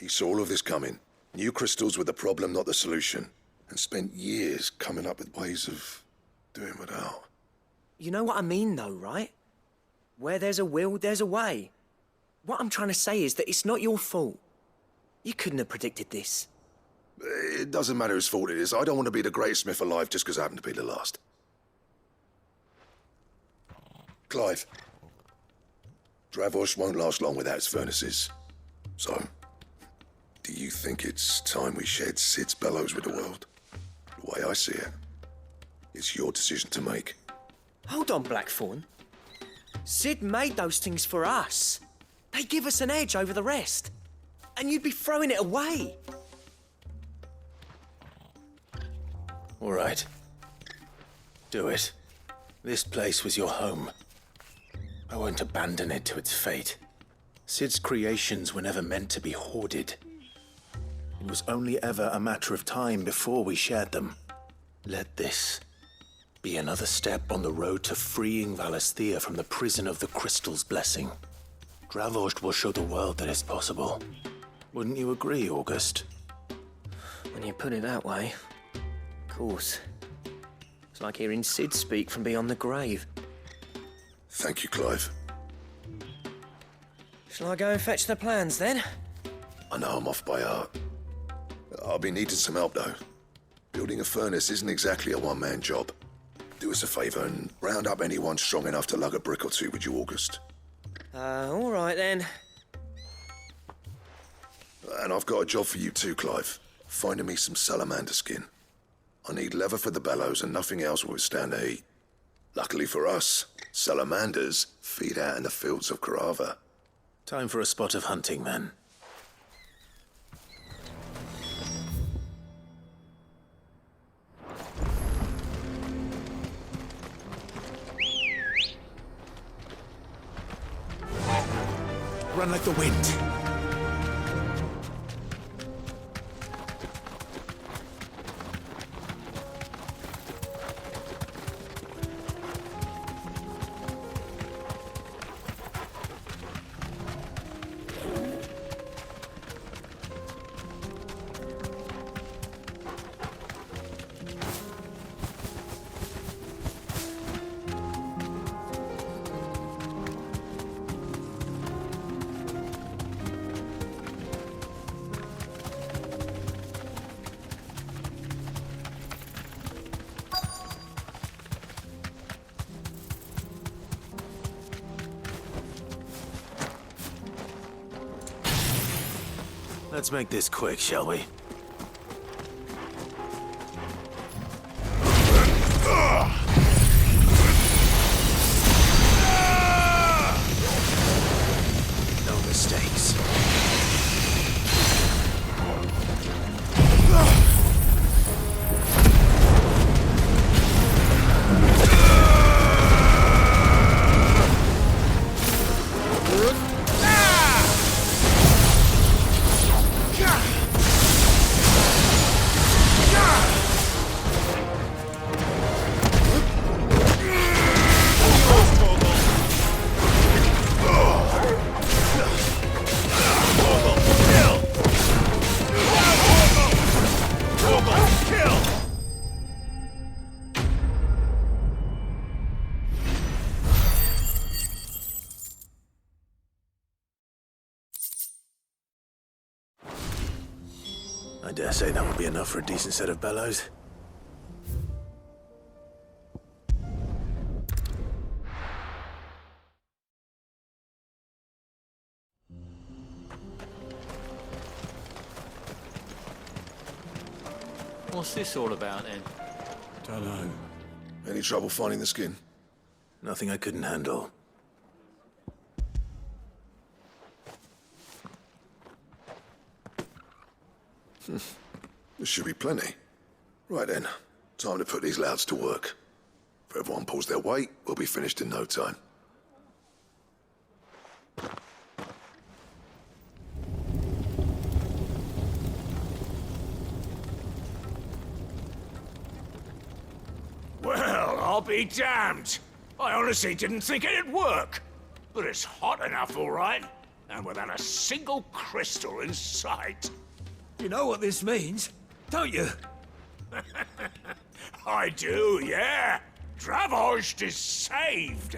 He saw all of this coming. Knew crystals were the problem, not the solution. And spent years coming up with ways of doing without. You know what I mean, though, right? Where there's a will, there's a way. What I'm trying to say is that it's not your fault. You couldn't have predicted this. It doesn't matter whose fault it is. I don't want to be the greatest smith alive just because I happen to be the last. Clive. Dravozd won't last long without its furnaces. So, do you think it's time we shared Sid's bellows with the world? The way I see it, it's your decision to make. Hold on, Blackthorn. Sid made those things for us. They give us an edge over the rest. And you'd be throwing it away. All right. Do it. This place was your home. I won't abandon it to its fate. Sid's creations were never meant to be hoarded. It was only ever a matter of time before we shared them. Let this be another step on the road to freeing Valisthea from the prison of the Crystal's blessing. Dravozd will show the world that it's possible. Wouldn't you agree, August? When you put it that way, of course. It's like hearing Sid speak from beyond the grave. Thank you, Clive. Shall I go and fetch the plans, then? I know I'm off by heart. I'll be needing some help, though. Building a furnace isn't exactly a one-man job. Do us a favour and round up anyone strong enough to lug a brick or two with you, August. All right then. And I've got a job for you too, Clive. Finding me some salamander skin. I need leather for the bellows and nothing else will withstand the heat. Luckily for us, salamanders feed out in the fields of Carava. Time for a spot of hunting, then. Run like the wind. Let's make this quick, shall we? No mistakes. I dare say that would be enough for a decent set of bellows. What's this all about, then? Dunno. Any trouble finding the skin? Nothing I couldn't handle. There should be plenty. Right then, time to put these louds to work. If everyone pulls their weight, we'll be finished in no time. Well, I'll be damned. I honestly didn't think it'd work. But it's hot enough, all right. And without a single crystal in sight. You know what this means, don't you? I do, yeah. Dravost is saved.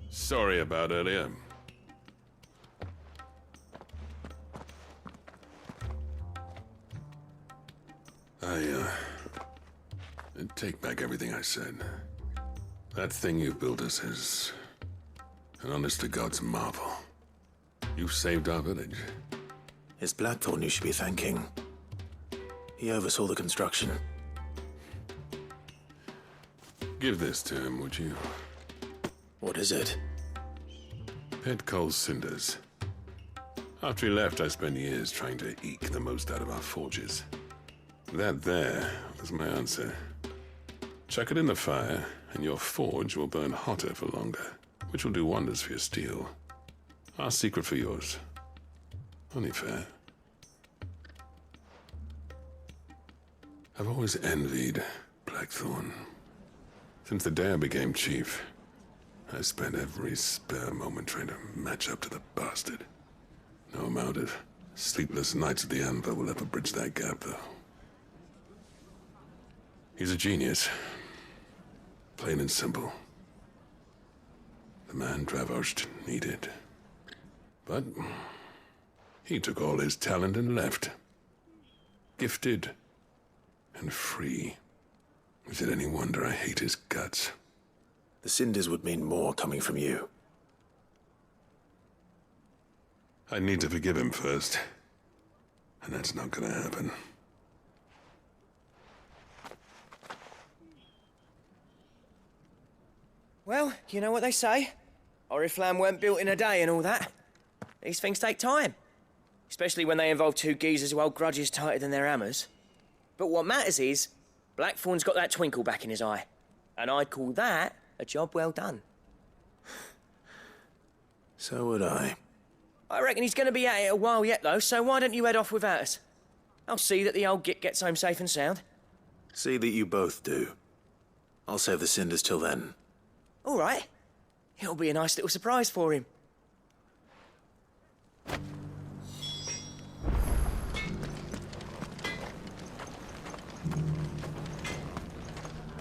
Sorry about earlier. I take back everything I said. That thing you built us is an honest-to-God's marvel. You saved our village. It's Blackthorn you should be thanking. He oversaw the construction. Give this to him, would you? What is it? Pet coal cinders. After he left, I spent years trying to eke the most out of our forges. That there was my answer. Chuck it in the fire, and your forge will burn hotter for longer, which will do wonders for your steel. Our secret for yours. Only fair. I've always envied Blackthorn. Since the day I became chief, I spent every spare moment trying to match up to the bastard. No amount of sleepless nights at the Anvil will ever bridge that gap, though. He's a genius. Plain and simple. The man Dravost needed. But He took all his talent and left. Gifted and free. Is it any wonder I hate his guts? The cinders would mean more coming from you. I need to forgive him first. And that's not gonna happen. Well, you know what they say. Oriflamme weren't built in a day and all that. These things take time. Especially when they involve two geezers who hold grudges tighter than their hammers. But what matters is, Blackthorn's got that twinkle back in his eye. And I'd call that a job well done. So would I. I reckon he's gonna be at it a while yet, though, so why don't you head off without us? I'll see that the old git gets home safe and sound. See that you both do. I'll save the cinders till then. All right. It'll be a nice little surprise for him.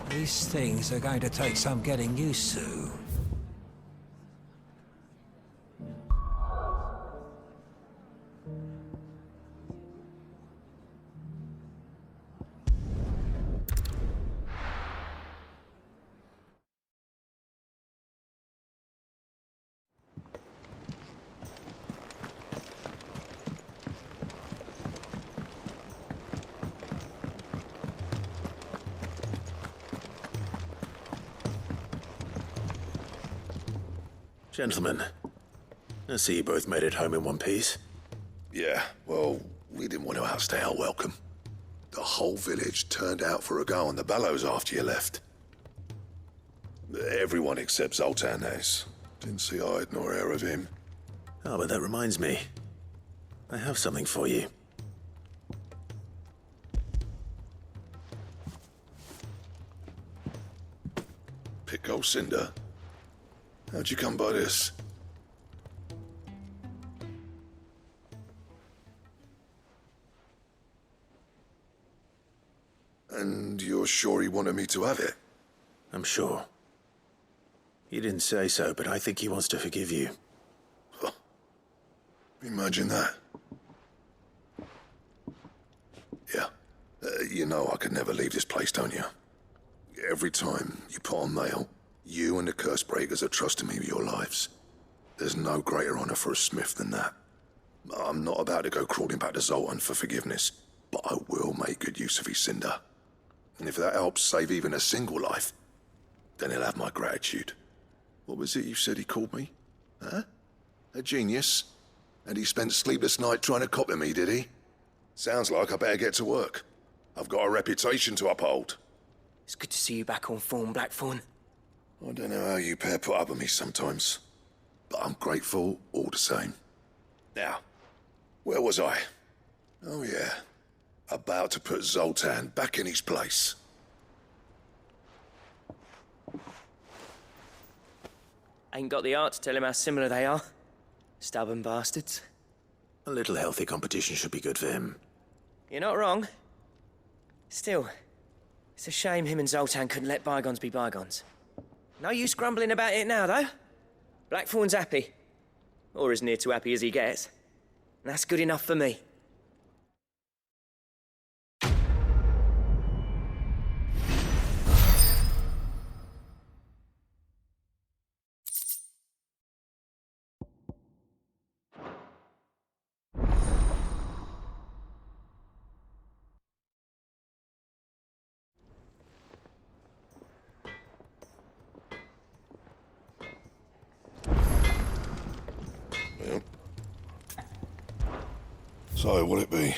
These things are going to take some getting used to. Gentlemen, I see you both made it home in one piece. Yeah, well, we didn't want to outstay our welcome. The whole village turned out for a go on the bellows after you left. Everyone except Zoltan has. Didn't see hide nor hair of him. Oh, but that reminds me. I have something for you. Pico Cinder? How'd you come by this? And you're sure he wanted me to have it? I'm sure. You didn't say so, but I think he wants to forgive you. Huh. Imagine that. Yeah. You know I could never leave this place, don't you? Every time you put on mail, you and the curse breakers are trusting me with your lives. There's no greater honor for a smith than that. I'm not about to go crawling back to Zoltan for forgiveness, but I will make good use of his cinder. And if that helps save even a single life, then he'll have my gratitude. What was it you said he called me? Huh? A genius? And he spent sleepless night trying to copy me, did he? Sounds like I better get to work. I've got a reputation to uphold. It's good to see you back on form, Blackthorn. I don't know how you pair put up with me sometimes, but I'm grateful all the same. Now, where was I? Oh yeah, about to put Zoltan back in his place. Ain't got the art to tell him how similar they are. Stubborn bastards. A little healthy competition should be good for him. You're not wrong. Still, it's a shame him and Zoltan couldn't let bygones be bygones. No use grumbling about it now, though. Blackthorn's happy. Or as near to happy as he gets. And that's good enough for me. So, what'll it be?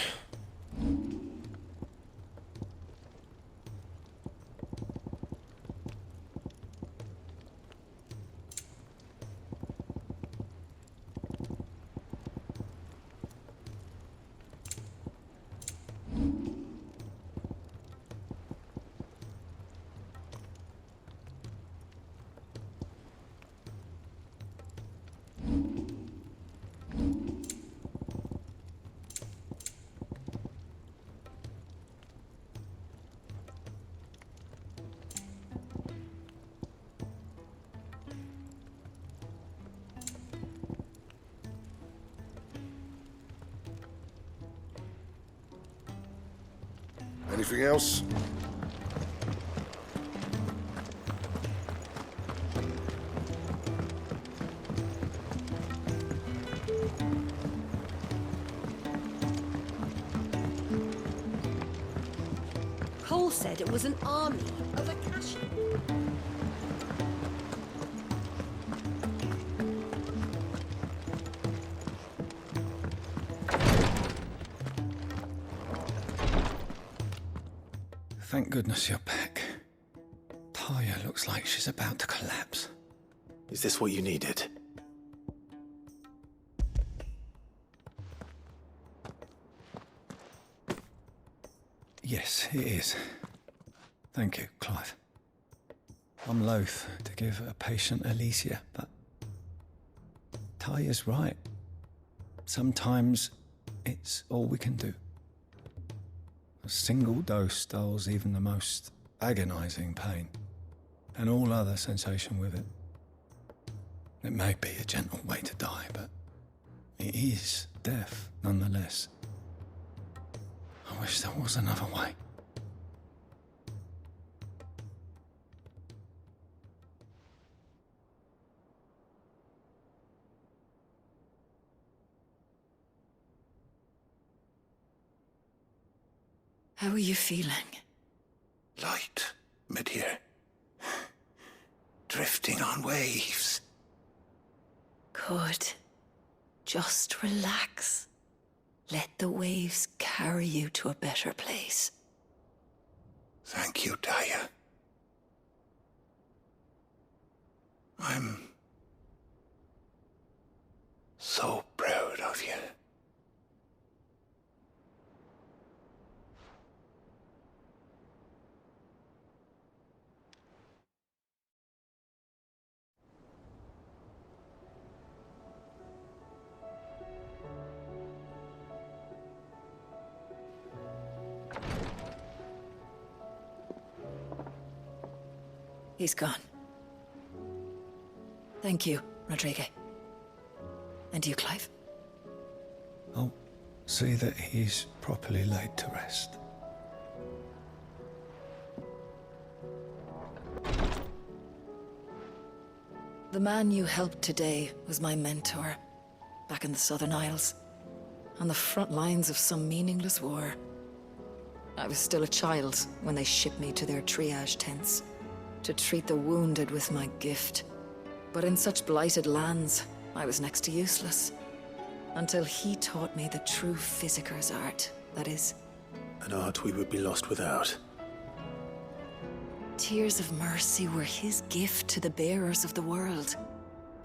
Anything else? Cole said it was an army of Akashi. Thank goodness you're back. Taya looks like she's about to collapse. Is this what you needed? Yes, it is. Thank you, Clive. I'm loath to give a patient Alicia, but Taya's right. Sometimes it's all we can do. A single dose dulls even the most agonizing pain, and all other sensation with it. It may be a gentle way to die, but it is death nonetheless. I wish there was another way. How are you feeling? Light, mid-here. Drifting on waves. Good. Just relax. Let the waves carry you to a better place. Thank you, Taya. I'm so proud of you. He's gone. Thank you, Rodrigue. And you, Clive? I'll see that he's properly laid to rest. The man you helped today was my mentor, back in the Southern Isles, on the front lines of some meaningless war. I was still a child when they shipped me to their triage tents, to treat the wounded with my gift. But in such blighted lands, I was next to useless. Until he taught me the true physicker's art, that is. An art we would be lost without. Tears of mercy were his gift to the bearers of the world.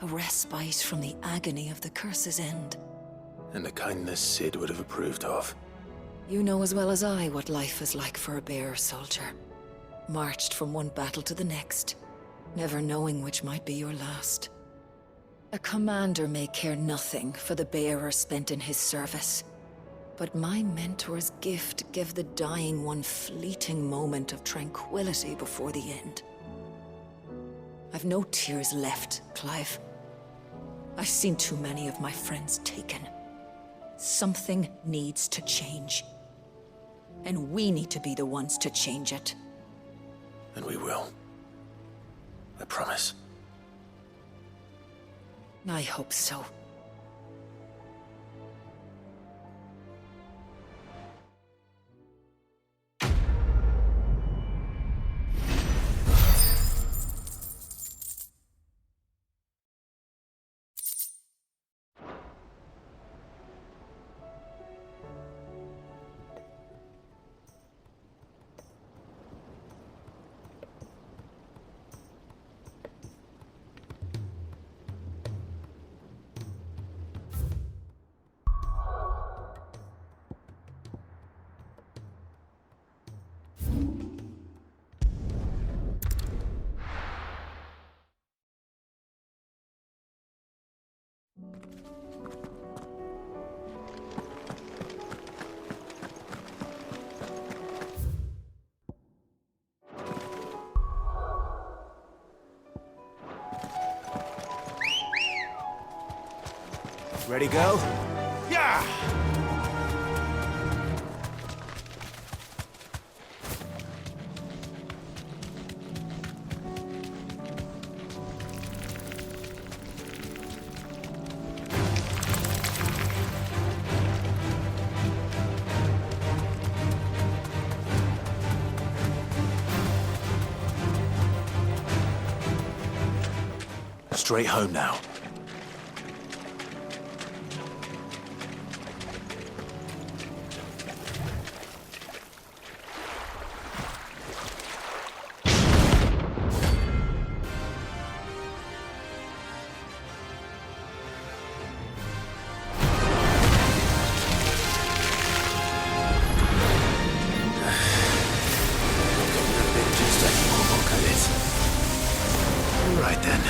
A respite from the agony of the curse's end. And a kindness Sid would have approved of. You know as well as I what life is like for a bearer soldier. Marched from one battle to the next, never knowing which might be your last. A commander may care nothing for the bearer spent in his service, but my mentor's gift gave the dying one fleeting moment of tranquility before the end. I've no tears left, Clive. I've seen too many of my friends taken. Something needs to change. And we need to be the ones to change it. And we will. I promise. I hope so. Ready, go? Yeah! Straight home now. Right then.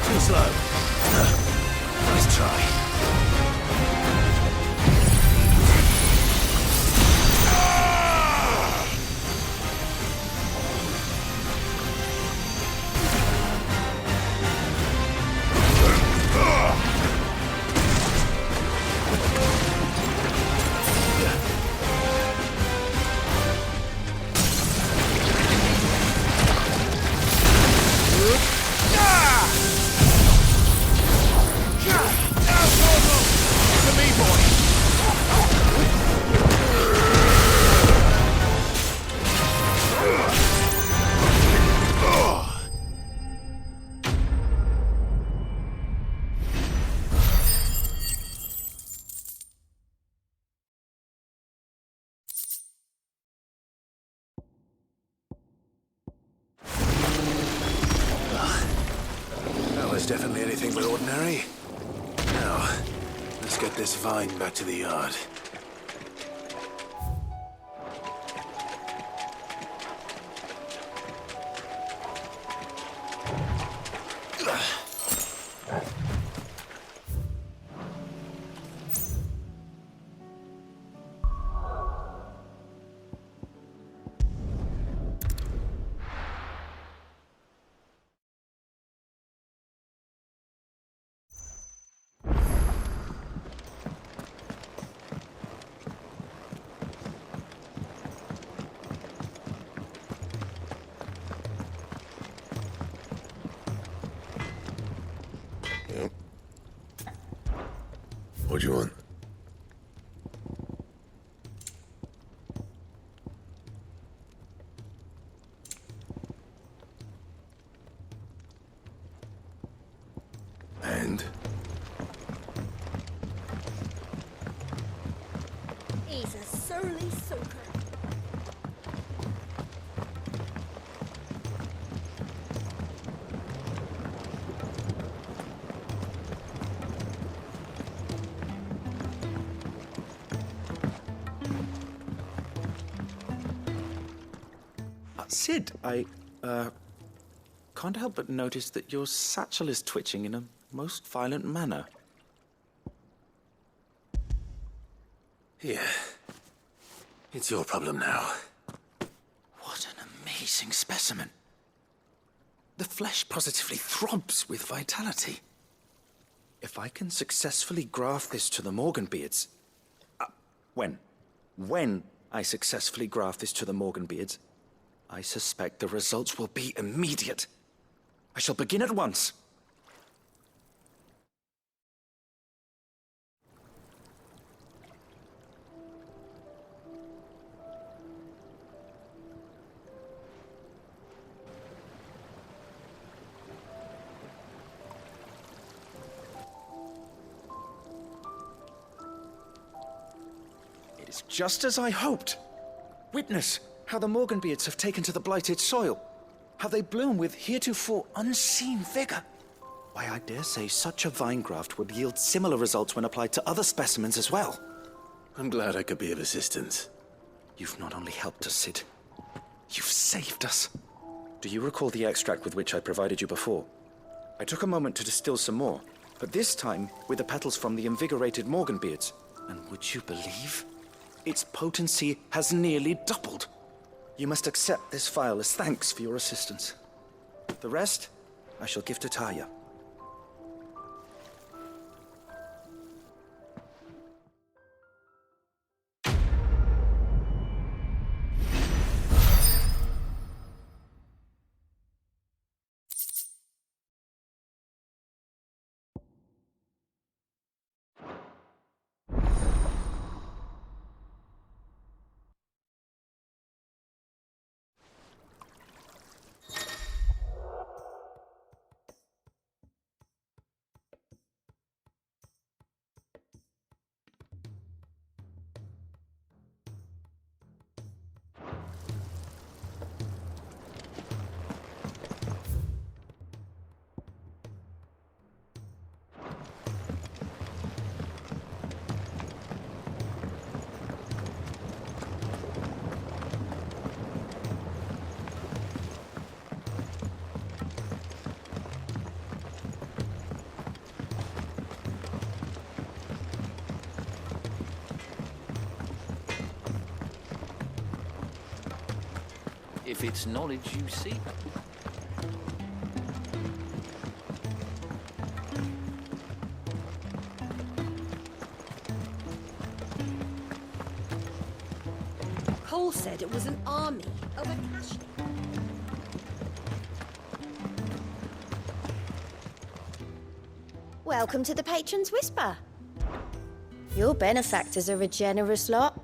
Too slow. Nice try. Definitely anything but ordinary. Now, let's get this vine back to the yard. What do you want? And? early soaker. Sid, I can't help but notice that your satchel is twitching in a most violent manner. Here. It's your problem now. What an amazing specimen. The flesh positively throbs with vitality. If I can successfully graft this to the Morganbeards... When I successfully graft this to the Morganbeards, I suspect the results will be immediate. I shall begin at once. It is just as I hoped. Witness how the Morganbeards have taken to the blighted soil. How they bloom with heretofore unseen vigor. Why, I dare say such a vine graft would yield similar results when applied to other specimens as well. I'm glad I could be of assistance. You've not only helped us, Sid, you've saved us. Do you recall the extract with which I provided you before? I took a moment to distill some more, but this time with the petals from the invigorated Morganbeards. And would you believe? Its potency has nearly doubled. You must accept this vial as thanks for your assistance. The rest, I shall give to Taya. If it's knowledge you seek. Cole said it was an army of Akashi. Welcome to the Patron's Whisper. Your benefactors are a generous lot.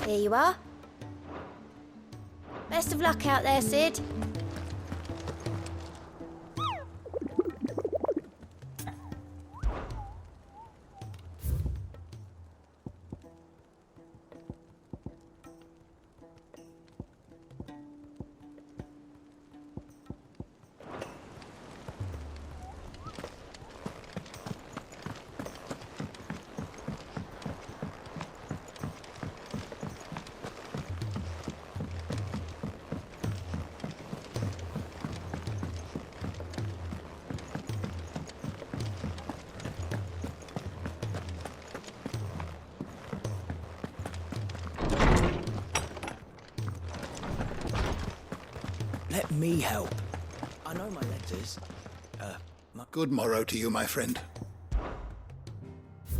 Here you are. Best of luck out there, Sid. Let me help. I know my letters. Good morrow to you, my friend.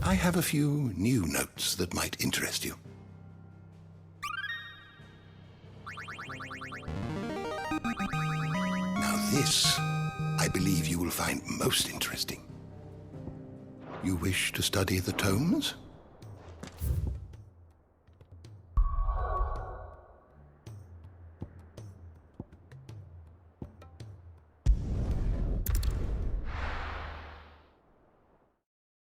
I have a few new notes that might interest you. Now this, I believe you will find most interesting. You wish to study the tomes?